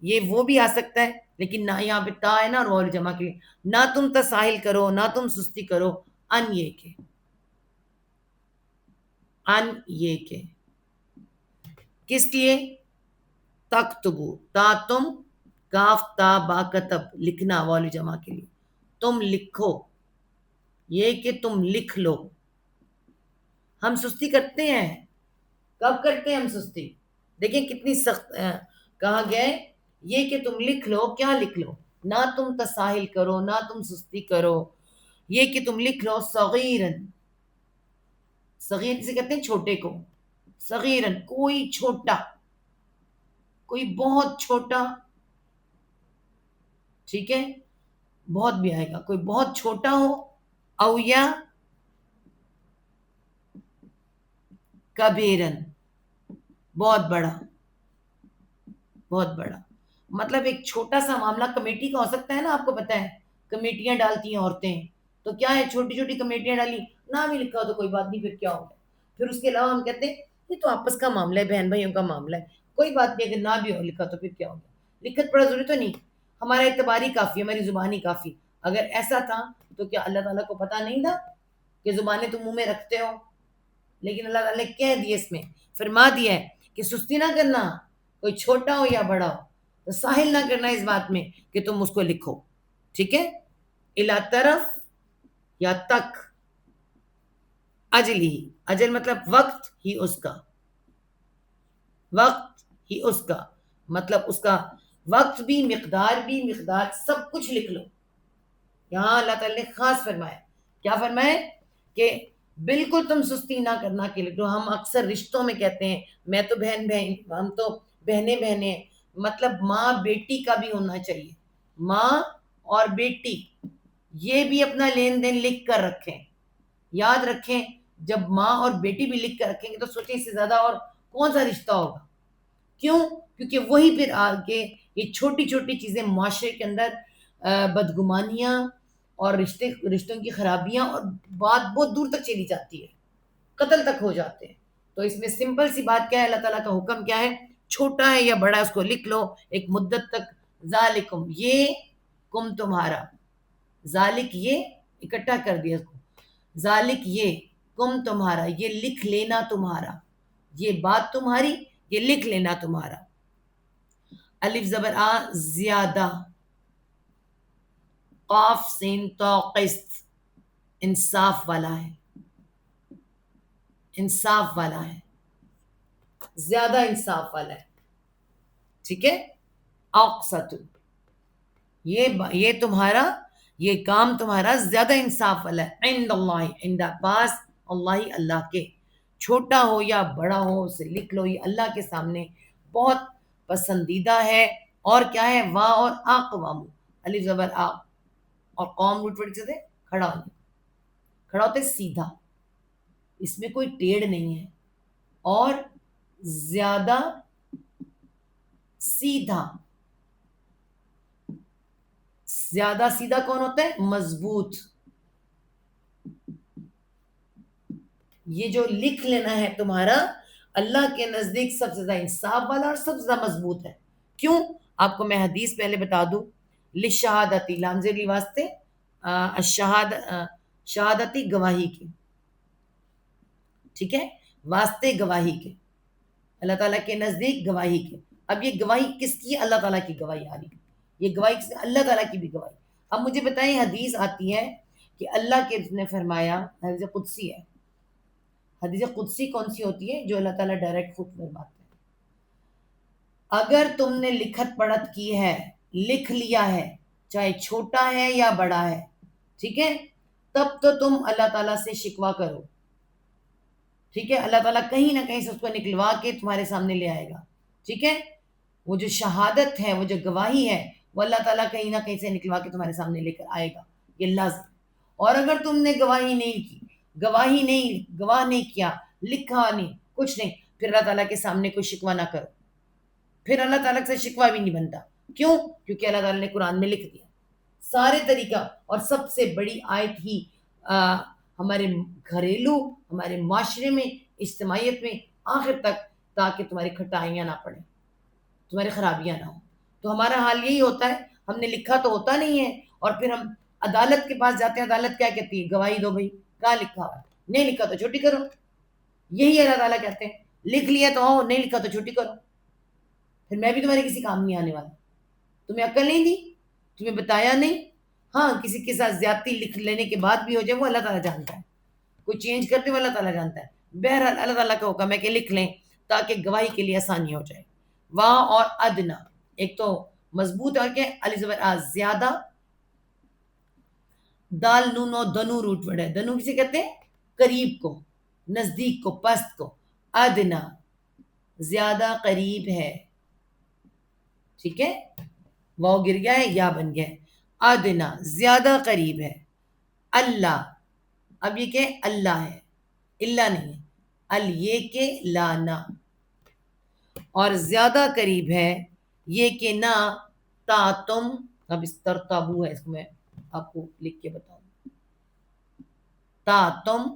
یہ وہ بھی آ سکتا ہے لیکن نہ یہاں پہ تا ہے نا اور جمع کے لیے. نہ تم تساہل کرو، نہ تم سستی کرو، ان یہ کہ، ان یہ کہ کس لیے؟ تکتبو، تا تم، کاف تا با کتب لکھنا، والی جمع کے لیے. تم لکھو، یہ کہ تم لکھ لو. ہم سستی کرتے ہیں، کب کرتے ہیں ہم سستی؟ دیکھیں کتنی سخت کہا گیا ہے یہ کہ تم لکھ لو. کیا لکھ لو؟ نہ تم تساہل کرو، نہ تم سستی کرو، یہ کہ تم لکھ لو. صغیرن، صغیر سے کہتے ہیں چھوٹے کو. صغیرن کوئی چھوٹا، کوئی بہت چھوٹا، ٹھیک ہے، بہت بھی آئے گا، کوئی بہت چھوٹا ہو. او یا کبیرن، بہت بڑا، بہت بڑا. مطلب ایک چھوٹا سا معاملہ کمیٹی کا ہو سکتا ہے نا. آپ کو پتہ ہے کمیٹیاں ڈالتی ہیں عورتیں، تو کیا ہے چھوٹی چھوٹی کمیٹیاں ڈالی، نام ہی لکھا ہو تو کوئی بات نہیں، پھر کیا ہو گیا. پھر اس کے علاوہ ہم کہتے ہیں یہ تو آپس کا معاملہ ہے، بہن بھائیوں کا معاملہ ہے، کوئی بات نہیں، اگر نہ بھی ہو لکھا تو پھر کیا ہو گیا. لکھت پڑھا ضروری تو نہیں، ہمارا اعتبار ہی کافی، ہماری زبان ہی کافی. اگر ایسا تھا تو کیا اللہ تعالیٰ کو پتہ نہیں تھا کہ زبانیں تم منہ میں رکھتے ہو؟ لیکن اللہ تعالیٰ نے کہہ دیا، اس میں فرما دیا ہے کہ سستی نہ کرنا، کوئی چھوٹا ہو یا بڑا ہو، تو ساحل نہ کرنا اس بات میں کہ تم اس کو لکھو. ٹھیک ہے. الا طرف یا تک، اجل ہی، اجل مطلب وقت ہی اس کا، وقت ہی اس کا مطلب اس کا وقت بھی، مقدار بھی، مقدار سب کچھ لکھ لو. یہاں اللہ تعالیٰ نے خاص فرمایا، کیا فرمایا؟ کہ بالکل تم سستی نہ کرنا کے لیے. تو ہم اکثر رشتوں میں کہتے ہیں میں تو بہن بہن، ہم تو بہنیں بہنیں، مطلب ماں بیٹی کا بھی ہونا چاہیے. ماں اور بیٹی یہ بھی اپنا لین دین لکھ کر رکھیں. یاد رکھیں جب ماں اور بیٹی بھی لکھ کر رکھیں گے تو سوچیں اس سے زیادہ اور کون سا رشتہ ہوگا. کیوں؟ کیونکہ وہی پھر آگے یہ چھوٹی چھوٹی چیزیں معاشرے کے اندر بدگمانیاں اور رشتوں کی خرابیاں اور بات بہت دور تک چلی جاتی ہے، قتل تک ہو جاتے ہیں. تو اس میں سمپل سی بات کیا ہے، اللہ تعالیٰ کا حکم کیا ہے؟ چھوٹا ہے یا بڑا ہے اس کو لکھ لو ایک مدت تک. ذالکم، یہ، کم تمہارا، ذالک یہ اکٹھا کر دیا اس کو. ذالک یہ، کم تمہارا، یہ لکھ لینا تمہارا، یہ بات تمہاری، یہ لکھ لینا تمہارا. الف زبر آ زیادہ، قاف سین تو قسط، انصاف والا ہے، انصاف والا ہے، زیادہ انصاف والا ہے. ٹھیک ہے. اقسط، یہ تمہارا، یہ کام تمہارا زیادہ انصاف والا ہے. عند اللہ، عند پاس، اللہ اللہ کے. چھوٹا ہو یا بڑا ہو اسے لکھ لو، یہ اللہ کے سامنے بہت پسندیدہ ہے. اور کیا ہے؟ وا اور اقوام، الف زبر آ اور قوم روٹ ورڈ سے کھڑا ہونا، کھڑا ہوتے سیدھا، اس میں کوئی ٹیڑھ نہیں ہے. اور زیادہ سیدھا، زیادہ سیدھا کون ہوتا ہے؟ مضبوط. یہ جو لکھ لینا ہے تمہارا اللہ کے نزدیک سب سے زیادہ انصاف والا اور سب سے زیادہ مضبوط ہے. کیوں؟ آپ کو میں حدیث پہلے بتا دوں. لشہادتی، لام زیری واسطے، شہادتی گواہی کی، ٹھیک ہے، واسطے گواہی کے، اللہ تعالیٰ کے نزدیک گواہی کے. اب یہ گواہی کس کی؟ اللہ تعالیٰ کی گواہی آ رہی ہے. یہ گواہی کس کی؟ اللہ تعالیٰ کی بھی گواہی. اب مجھے بتائیں، حدیث آتی ہے کہ اللہ کے نے فرمایا، حدیث قدسی ہے. حدیث قدسی کون سی ہوتی ہے؟ جو اللہ تعالیٰ ڈائریکٹ خود فرماتے ہیں. اگر تم نے لکھت پڑھت کی ہے، لکھ لیا ہے، چاہے چھوٹا ہے یا بڑا ہے، ٹھیک ہے، تب تو تم اللہ تعالیٰ سے شکوہ کرو. ٹھیک ہے. اللہ تعالیٰ کہیں نہ کہیں سے اس کو نکلوا کے تمہارے سامنے لے آئے گا. ٹھیک ہے. وہ جو شہادت ہے، وہ جو گواہی ہے، وہ اللہ تعالیٰ کہیں نہ کہیں سے نکلوا کے تمہارے سامنے لے کر آئے گا، یہ لازم. اور اگر تم نے گواہی نہیں کی، گواہ نہیں کیا، لکھا نہیں، کچھ نہیں، پھر اللہ تعالیٰ کے سامنے کوئی شکوہ نہ کرو. پھر اللہ تعالیٰ سے شکوہ بھی نہیں بنتا. کیوں؟ کیونکہ اللہ تعالیٰ نے قرآن میں لکھ دیا سارے طریقہ. اور سب سے بڑی آیت ہی ہمارے گھریلو، ہمارے معاشرے میں، اجتماعیت میں آخر تک، تاکہ تمہاری کھٹائیاں نہ پڑیں، تمہاری خرابیاں نہ ہوں. تو ہمارا حال یہی ہوتا ہے، ہم نے لکھا تو ہوتا نہیں ہے، اور پھر ہم عدالت کے پاس جاتے ہیں. عدالت کیا کہتی ہے؟ گواہی دو بھائی، کہاں لکھا ہوا ہے؟ نہیں لکھا تو چھٹی کرو. یہی اللہ تعالیٰ کہتے ہیں، لکھ لیا تو آؤ، نہیں لکھا تو چھٹی کرو. پھر میں بھی تمہارے کسی کام نہیں آنے والا. تمہیں عقل نہیں دی، تمہیں بتایا نہیں. ہاں کسی کے ساتھ زیادتی لکھ لینے کے بعد بھی ہو جائے وہ اللہ تعالیٰ جانتا ہے، کوئی چینج کرتے وہ اللہ تعالیٰ جانتا ہے. بہرحال اللہ تعالیٰ کا حکم ہے کہ لکھ لیں تاکہ گواہی کے لیے آسانی ہو جائے. واں اور ادنا، ایک تو مضبوط اور کہ علی زبر زیادہ، دال نون و دنو روٹ ورڈ ہے. دنو کسے کہتے ہیں؟ قریب کو، نزدیک کو، پست کو. ادنا زیادہ قریب ہے. ٹھیک ہے، واو گر گیا ہے، یا بن گیا ہے. ادنا زیادہ قریب ہے. اللہ، اب یہ کہ اللہ ہے، اللہ نہیں ہے. یہ کہ لانا، اور زیادہ قریب ہے یہ کہ نہ تا تم. اب اس ترتابو ہے، اس کو میں آپ کو لکھ کے بتاؤں. تا تم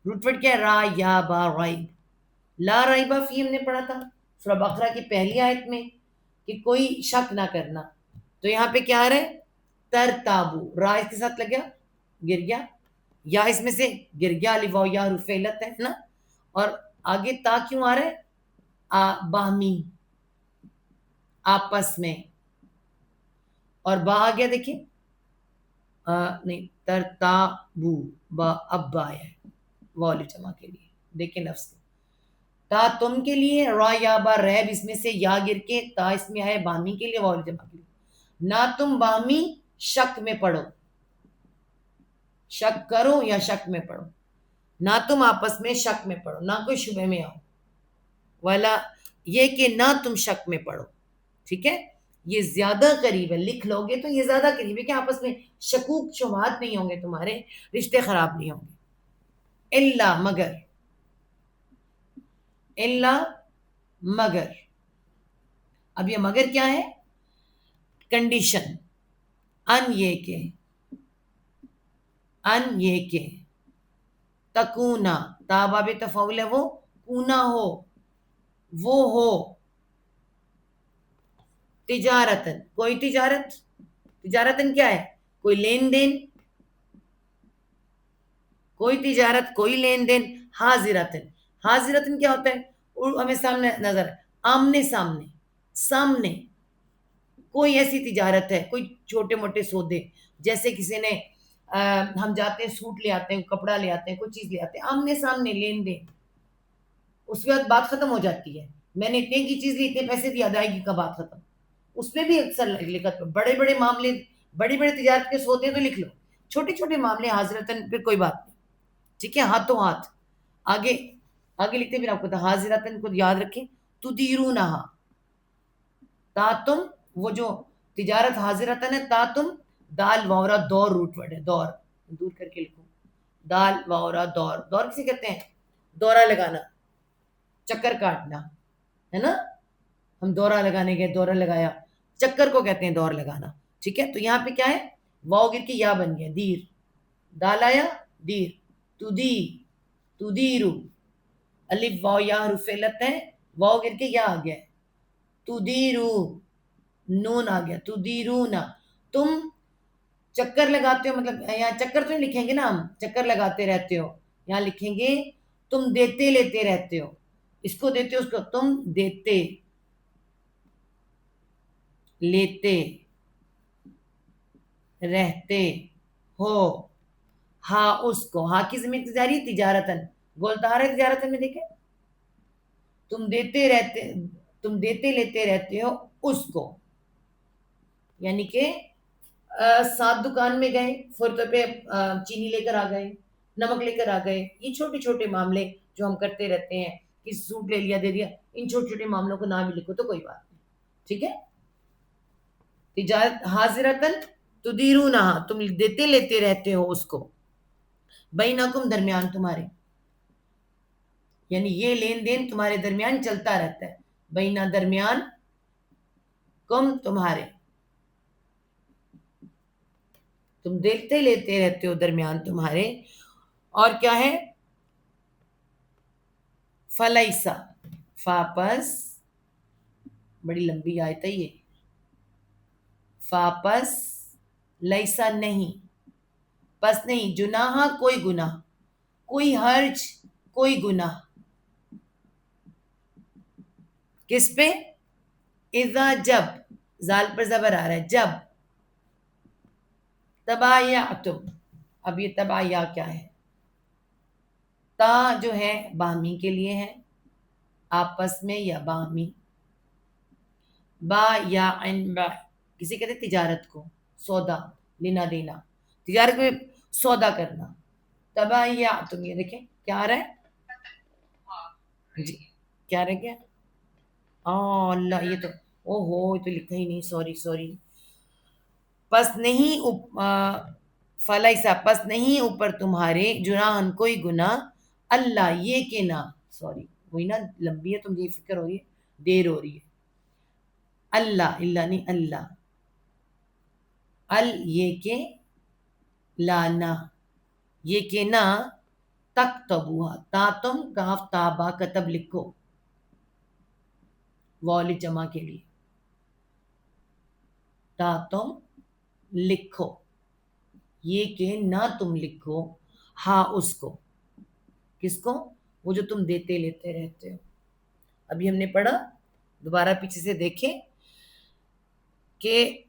روٹ ورڈ کیا ہے؟ را یا با رائب. لا ریبہ فی ہم نے پڑھا تھا سورہ بقرہ کی پہلی آیت میں کہ کوئی شک نہ کرنا. تو یہاں پہ کیا آ رہا ہے؟ ترتابو. را اس کے ساتھ لگ گیا، گر گیا. یا اس میں سے گر گیا، الف واو یا حروف علت ہے نا. اور آگے تا کیوں آ رہا ہے؟ باہمی، آپس میں. اور با آ گیا دیکھیں، نہیں ترتابو، با اب با ہے واو جمع کے لیے. دیکھیں لفظ تا تم کے لیے، را یا با ریب اس میں سے یا گر کے تا اس میں آئے باہمی کے لیے، واو جمع کے لیے. نہ تم باہمی شک میں پڑھو، شک کرو یا شک میں پڑھو. نہ تم آپس میں شک میں پڑھو، نہ کوئی شبہ میں آؤ. والا یہ کہ نہ تم شک میں پڑھو. ٹھیک ہے، یہ زیادہ قریب ہے. لکھ لو گے تو یہ زیادہ قریب ہے کہ آپس میں شکوک شبہات نہیں ہوں گے، تمہارے رشتے خراب نہیں ہوں گے. اللہ مگر، اللہ مگر. اب یہ مگر کیا ہے؟ کنڈیشن. ان یہ کہ تکونا، تا باب تفاول ہے وہ، کونا ہو، وہ ہو. تجارتن، کوئی تجارت. تجارتن کیا ہے؟ کوئی لین دین، کوئی تجارت، کوئی لین دین. حاضرتن، حاضرتن کیا ہوتا ہے؟ ہمیں سامنے نظر ہے، آمنے سامنے، سامنے. کوئی ایسی تجارت ہے، کوئی چھوٹے موٹے سودے، جیسے کسی نے ہم جاتے ہیں سوٹ لے آتے ہیں، کپڑا لے آتے ہیں، کوئی چیز لے آتے ہیں، آمنے سامنے لین دین. اس کے بعد بات ختم ہو جاتی ہے. میں نے اتنے کی چیز لی، اتنے پیسے دی، ادائیگی کا بات ختم. اس میں بھی اکثر لکھت بڑے بڑے معاملے، بڑی بڑی تجارت کے سودے تو لکھ لو. چھوٹے چھوٹے معاملے حاضرتن پھر کوئی بات نہیں. ٹھیک ہے، ہاتھوں ہاتھ. آگے آگے لکھتے پھر آپ کو حاضرتن کو یاد رکھیں. تدیرونہا، تا تم، وہ جو تجارت حاضرتن ہے، تا تم دال وورا دور روٹ ورڈ ہے. دور دور کر کے لکھو، دال وورا دور. دور کسے کہتے ہیں؟ دورہ لگانا، چکر کاٹنا ہے نا. ہم دورہ لگانے گئے، دورہ لگایا، چکر کو کہتے ہیں دور لگانا. ٹھیک ہے، تو یہاں پہ کیا ہے؟ واو گر کے یا بن گیا، دیر. دال آیا، دیر. تدی، تدیرو، الف واو یا حروف علت ہے، واو گر کے یا آ گیا. تدیرو، نون آ گیا. تدیرونا، تم چکر لگاتے ہو. مطلب یہاں چکر تو نہیں لکھیں گے نا، ہم چکر لگاتے رہتے ہو. یہاں لکھیں گے تم دیتے لیتے رہتے ہو. اس کو دیتے ہو، اس کو تم دیتے لیتے رہتے ہو. ہاں اس کو، ہاں کی ضمیر جاری تجارتن، بولتا آ رہا ہے تجارتن میں. دیکھیں تم دیتے لیتے رہتے ہو اس کو. یعنی کہ ساتھ دکان میں گئے، فوری طور پہ چینی لے کر آ گئے، نمک لے کر آ گئے. یہ چھوٹے چھوٹے معاملے جو ہم کرتے رہتے ہیں، کسی سوٹ لے لیا دے دیا، ان چھوٹے چھوٹے معاملوں کو نہ بھی لکھو تو کوئی بات نہیں. ٹھیک ہے، تجارت حاضرتن تدیرونہا، تم دیتے لیتے رہتے ہو اس کو. بینکم، درمیان تمہارے، یعنی یہ لین دین تمہارے درمیان چلتا رہتا ہے. بینا درمیان، کم تمہارے، تم دیتے لیتے رہتے ہو درمیان تمہارے. اور کیا ہے؟ فلیسا، فاپس، بڑی لمبی آیت ہے یہ. فاپس، لیسا نہیں، پس نہیں، جناح کوئی گناہ، کوئی حرج، کوئی گناہ. کس پہ؟ اذا جب، زال پر زبر آ رہا ہے، جب. تبایعتم، اب یہ تبایا کیا ہے؟ تا جو ہے باہمی کے لیے ہے، آپس میں یا باہمی. با یا ان با، کسی کہتے ہیں تجارت کو، سودا، لینا دینا، تجارت میں سودا کرنا. تبایعتم، یہ دیکھیں کیا آ رہا ہے جی، کیا رہ گیا؟ اللہ، یہ تو او ہو، یہ تو لکھا ہی نہیں، سوری. پس نہیں فلیسا، پس نہیں اوپر تمہارے، جناحن کوئی گناہ، اللہ یہ کہ نہ، سوری وہی نا لمبی ہے تو مجھے فکر ہو رہی ہے، دیر ہو رہی ہے. اللہ، اللہ نہیں، اللہ، یہ کہ لانا، یہ کہ نہ، تک تبوہا، تا تم کاف تابا کتب لکھو، وال جمع کے لیے، تا تم لکھو، یہ کہ نہ تم لکھو، ہاں اس کو، کس کو؟ وہ جو تم دیتے لیتے رہتے ہو. ابھی ہم نے پڑھا، دوبارہ پیچھے سے دیکھیں کہ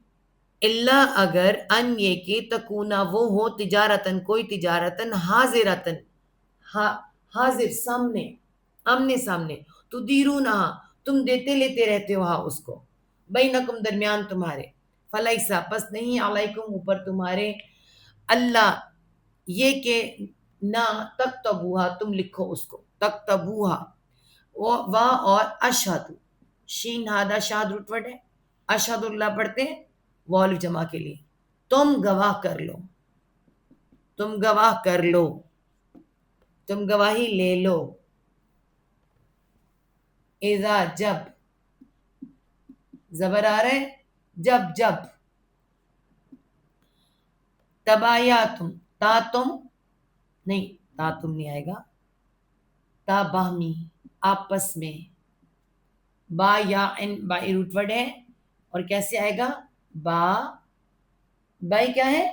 اللہ اگر ان یہ کہ تکونا وہ ہو، تجارتن کوئی تجارتن، حاضرتن حاضر سامنے، آمنے سامنے، تدیرونہا تم دیتے لیتے رہتے ہو ہاں اس کو، بینکم درمیان تمہارے، فلیسا پس نہیں، علیکم اوپر تمہارے، اللہ یہ کہ نہ، تکتبوہا تم لکھو اس کو، تکتبوہا. وا اور اشہد، شین ہادہ شاد روٹ ورڈ ہے، اشہد اللہ پڑھتے ہیں والو جمع کے لیے، تم گواہ کر لو، تم گواہ کر لو، تم گواہی لے لو. اذا جب، زبر آ رہے، جب جب. تبایاتم، تا تم نہیں، تا تم نہیں آئے گا، تا باہمی، آپس میں. با یا ان، با روٹ ورڈ ہے، اور کیسے آئے گا؟ با، بائی کیا ہے؟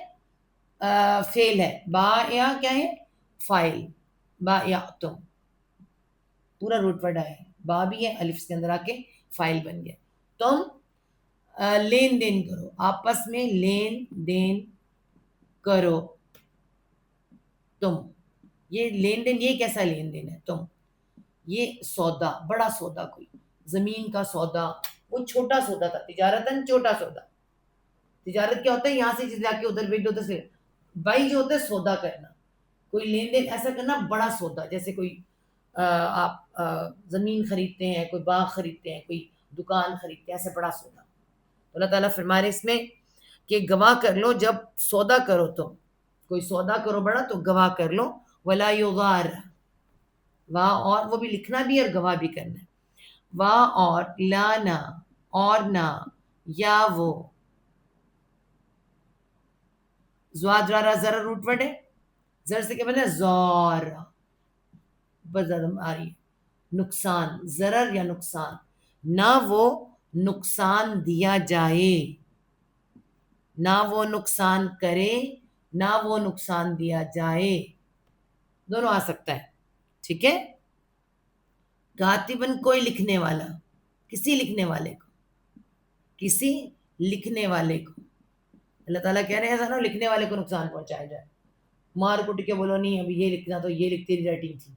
فعل ہے، با یا کیا ہے؟ فائل. با یا تم، پورا روٹ ورڈ آیا ہے، با بھی ہے، الف کے اندر آ کے فائل بن گیا. تم لین دین کرو، آپس میں لین دین کرو. تم، یہ لین دین، یہ کیسا لین دین ہے؟ تم، یہ سودا، بڑا سودا، کوئی زمین کا سودا، وہ چھوٹا سودا تھا، تجارتاً چھوٹا سودا. تجارت کیا ہوتا ہے؟ یہاں سے چیز لا کے ادھر بھیج دو، ادھر سے. بائی جو ہوتا ہے سودا کرنا، کوئی لین دین ایسا کرنا، بڑا سودا، جیسے کوئی آپ زمین خریدتے ہیں، کوئی باغ خریدتے ہیں، کوئی دکان خریدتے ہیں، ایسا بڑا سودا. اللہ تعالیٰ فرما رہے اس میں کہ گواہ کر لو جب سودا کرو، تو کوئی سودا کرو بڑا تو گواہ کر لو. ولا یغار، واہ اور، وہ بھی لکھنا بھی اور گواہ بھی کرنا ہے. واہ اور، لانا اور نہ، یا وہ، زواد را ذرا روٹ ورڈ ہے، زر سے کیا بنا ہے؟ زور، بس زیادہ آ رہی ہے، نقصان، ضرر یا نقصان. نہ وہ نقصان دیا جائے، نہ وہ نقصان کرے، نہ وہ نقصان دیا جائے، دونوں آ سکتا ہے. ٹھیک ہے. کاتبن کوئی لکھنے والا، کسی لکھنے والے کو، کسی لکھنے والے کو. اللہ تعالیٰ کہہ رہے ہیں ایسا نہ لکھنے والے کو نقصان پہنچایا جائے، مار کٹ کے بولو نہیں ابھی یہ لکھنا تو یہ لکھتی رائٹنگ تھی،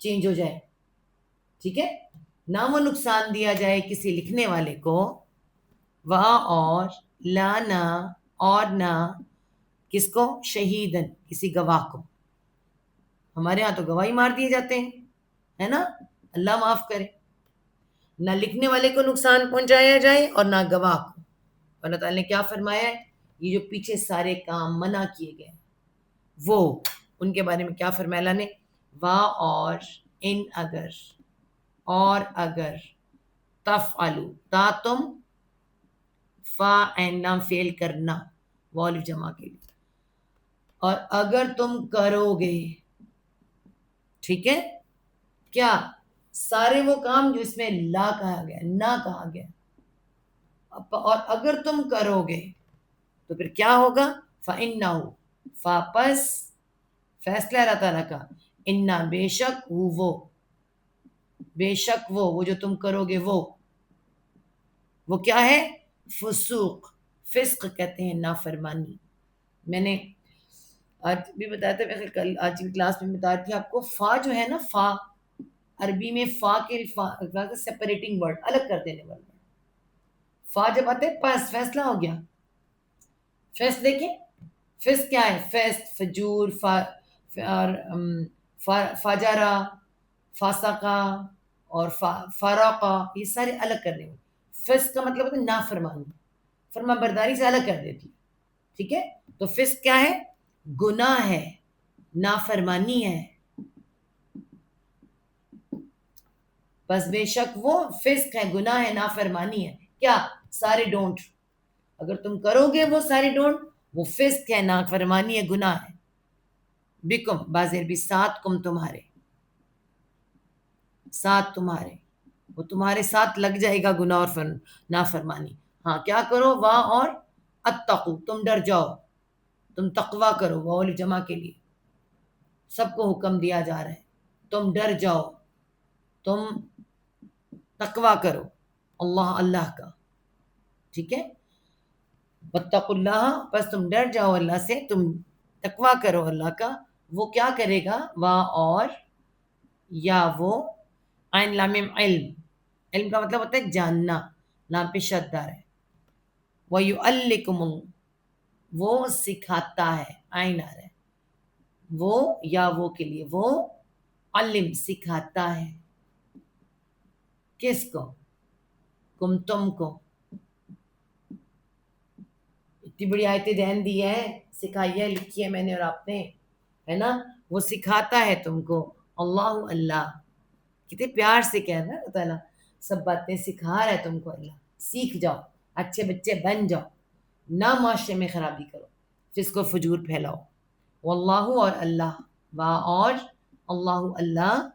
چینج ہو جائے. ٹھیک ہے. نہ وہ نقصان دیا جائے کسی لکھنے والے کو، وہاں اور، لانا اور نہ، کس کو؟ شہیدن، کسی گواہ کو. ہمارے ہاں تو گواہی مار دیے جاتے ہیں، ہے نا، اللہ معاف کرے. نہ لکھنے والے کو نقصان پہنچایا جائے اور نہ گواہ کو. اللہ تعالیٰ نے کیا فرمایا ہے؟ یہ جو پیچھے سارے کام منع کیے گئے وہ، ان کے بارے میں کیا فرمایا اللہ نے؟ وا اور، ان اگر، اور اگر، تفعلو، تا تم، فا عین لام فعل کرنا، والف جمع کے لیے، اور اگر تم کرو گے، ٹھیک ہے، کیا سارے وہ کام جو اس میں لا کہا گیا، نہ کہا گیا، اور اگر تم کرو گے تو پھر کیا ہوگا؟ فَإِنَّهُ، فاپس فیصلہ اللہ تعالیٰ کا، انا بے شک وہ، بے شک وہ جو تم کرو گے وہ کیا ہے؟ فسوق، فسق کہتے ہیں نافرمانی. میں نے آج بھی بتایا تھا، ویسے کل آج کی کلاس میں بتا رہی تھی آپ کو، فا جو ہے نا، فا عربی میں فا کے سیپریٹنگ ورڈ، الگ کر دینے والا. فا جب آتے پس فیصلہ ہو گیا. فیس دیکھیں، فیس کیا ہے؟ فیس فجور، اور فجرا، فاسقہ اور فارقہ، یہ سارے الگ کر دیں. فسق کا مطلب ہوتا ہے نافرمانی، فرما برداری سے الگ کر دیتی. ٹھیک ہے، تو فسق کیا ہے؟ گناہ ہے، نافرمانی ہے. بس بے شک وہ فسق ہے، گناہ ہے، نافرمانی ہے. کیا؟ سارے ڈونٹ. اگر تم کرو گے وہ سارے ڈونٹ، وہ فسق ہے، نافرمانی ہے، گناہ ہے. بکم، بازر بھی ساتھ، کم تمہارے ساتھ، تمہارے، وہ تمہارے ساتھ لگ جائے گا گناہ اور نافرمانی. ہاں کیا کرو؟ وا اور اتقو، تم ڈر جاؤ، تم تقوی کرو، واول جمع کے لیے سب کو حکم دیا جا رہا ہے. تم ڈر جاؤ، تم تقوی کرو اللہ کا. ٹھیک ہے، واتقوا اللہ، پس تم ڈر جاؤ اللہ سے، تم تقوی کرو اللہ کا. وہ کیا کرے گا؟ وا اور یا وہ، عین لام میم، علم. علم کا مطلب ہوتا ہے جاننا، لام پہ شدہ ہے. وَيُعَلِّكُمُ، وہ سکھاتا ہے، عین آ رہا ہے، وہ یا وہ کے لیے، وہ علم سکھاتا ہے. کس کو؟ کم، تم کو. اتنی بڑی آیتیں دہن دی ہے، سکھائی ہے، لکھی ہے میں نے اور آپ نے، ہے نا. وہ سکھاتا ہے تم کو، اللہ. کتنے پیار سے کہہ رہا ہے اللہ تعالیٰ، سب باتیں سکھا رہا ہے تم کو اللہ. سیکھ جاؤ، اچھے بچے بن جاؤ، نہ معاشرے میں خرابی کرو، فسق و فجور پھیلاؤ. واللہ، اور اللہ، وا اور اللہ،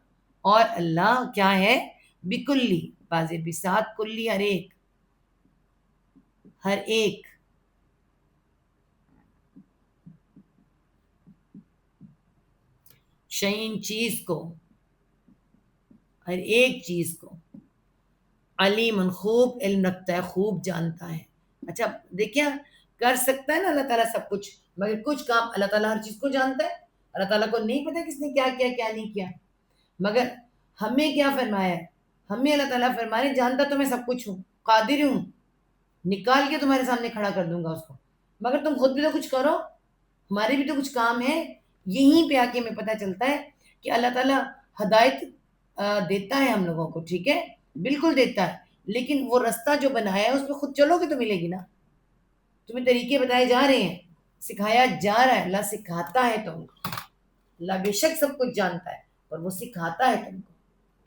اور اللہ کیا ہے؟ بکلی، بازر بھی ساتھ، کلی ہر ایک شعین چیز کو، ہر ایک چیز کو، علیم خوب علم رکھتا ہے، خوب جانتا ہے. اچھا دیکھیں، کر سکتا ہے نا اللہ تعالیٰ سب کچھ، مگر کچھ کام اللہ تعالیٰ ہر چیز کو جانتا ہے. اللہ تعالیٰ کو نہیں پتا کس نے کیا کیا کیا نہیں کیا. مگر ہمیں کیا فرمایا ہے؟ ہمیں اللہ تعالیٰ فرمائے جانتا تو میں سب کچھ ہوں، قادر ہوں، نکال کے تمہارے سامنے کھڑا کر دوں گا اس کو. مگر تم خود بھی تو کچھ کرو، ہمارے بھی تو کچھ کام ہے. یہیں پہ آ کے ہمیں پتہ چلتا ہے کہ اللہ تعالیٰ ہدایت دیتا ہے ہم لوگوں کو، ٹھیک ہے، بالکل دیتا ہے، لیکن وہ رستہ جو بنایا ہے اس پہ خود چلو گے تو ملے گی نا. تمہیں طریقے بتائے جا رہے ہیں، سکھایا جا رہا ہے، اللہ سکھاتا ہے تم کو. اللہ بے شک سب کچھ جانتا ہے اور وہ سکھاتا ہے تم کو.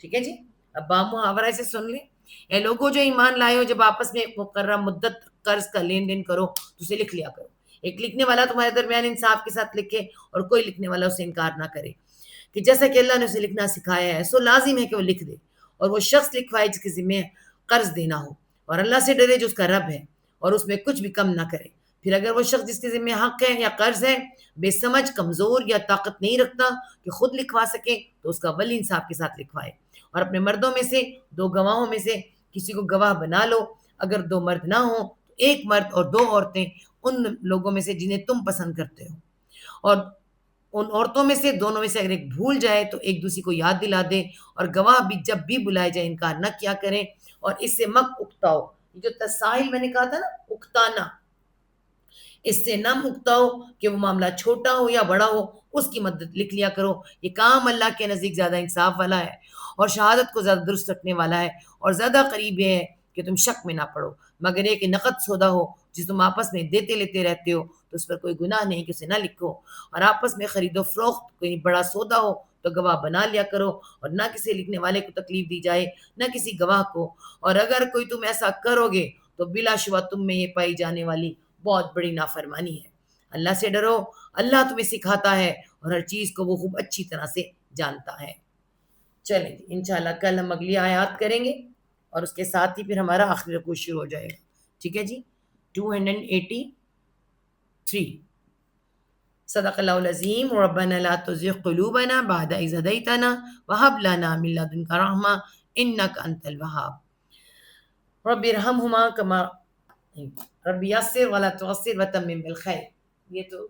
ٹھیک ہے جی. اب با محاورہ سے سن لیں. اے لوگوں جو ایمان لائے ہو، جب آپس میں مقررہ مدت قرض کا لین دین کرو تو اسے لکھ لیا کرو. ایک لکھنے والا تمہارے درمیان انصاف کے ساتھ لکھے، اور کوئی لکھنے والا اسے انکار نہ کرے کہ جیسا کہ اللہ نے اسے لکھنا سکھایا ہے، سو لازم ہے کہ وہ لکھ دے. اور وہ شخص لکھوائے جس کے ذمہ قرض دینا ہو، اور اللہ سے ڈرے جو اس کا رب ہے، اور اس میں کچھ بھی کم نہ کرے. پھر اگر وہ شخص جس کے ذمہ حق ہے یا قرض ہے بے سمجھ، کمزور یا طاقت نہیں رکھتا کہ خود لکھوا سکے، تو اس کا ولی انصاف کے ساتھ لکھوائے. اور اپنے مردوں میں سے 2 گواہوں میں سے کسی کو گواہ بنا لو. اگر 2 مرد نہ ہوں تو 1 مرد اور 2 عورتیں ان لوگوں میں سے جنہیں تم پسند کرتے ہو. اور ان عورتوں میں سے دونوں میں سے اگر ایک بھول جائے تو ایک دوسری کو یاد دلا دے. اور گواہ بھی جب بھی بلائے جائے انکار نہ کیا کریں. اور اس سے مت اکتاؤ، یہ جو تساہل میں نے کہا تھا نا، اکتانا، اس سے نہ اکتاؤ کہ وہ معاملہ چھوٹا ہو یا بڑا ہو، اس کی مدد لکھ لیا کرو. یہ کام اللہ کے نزدیک زیادہ انصاف والا ہے، اور شہادت کو زیادہ درست رکھنے والا ہے، اور زیادہ قریب ہے کہ تم شک میں نہ پڑو. مگر ایک نقد سودا ہو جس تم آپس میں دیتے لیتے رہتے ہو تو اس پر کوئی گناہ نہیں کہ اسے نہ لکھو. اور آپس میں خرید و فروخت کوئی بڑا سودا ہو تو گواہ بنا لیا کرو، اور نہ کسی لکھنے والے کو تکلیف دی جائے نہ کسی گواہ کو، اور اگر کوئی تم ایسا کرو گے تو بلا شبہ تم میں یہ پائی جانے والی بہت بڑی نافرمانی ہے۔ اللہ سے ڈرو، اللہ تمہیں سکھاتا ہے اور ہر چیز کو وہ خوب اچھی طرح سے جانتا ہے۔ چلیں جی، انشاءاللہ کل ہم اگلی آیات کریں گے اور اس کے ساتھ ہی پھر ہمارا آخری رکوع شروع ہو جائے گا، ٹھیک ہے جی۔ 283 صدق اللہ العظیم۔ ربنا لا تزغ قلوبنا بعد إذ هديتنا وهب لنا من لدنك رحمة إنك أنت الوهاب رب ارحمهما كما رب يسر ولا تعسر وتمم بالخير۔ یہ تو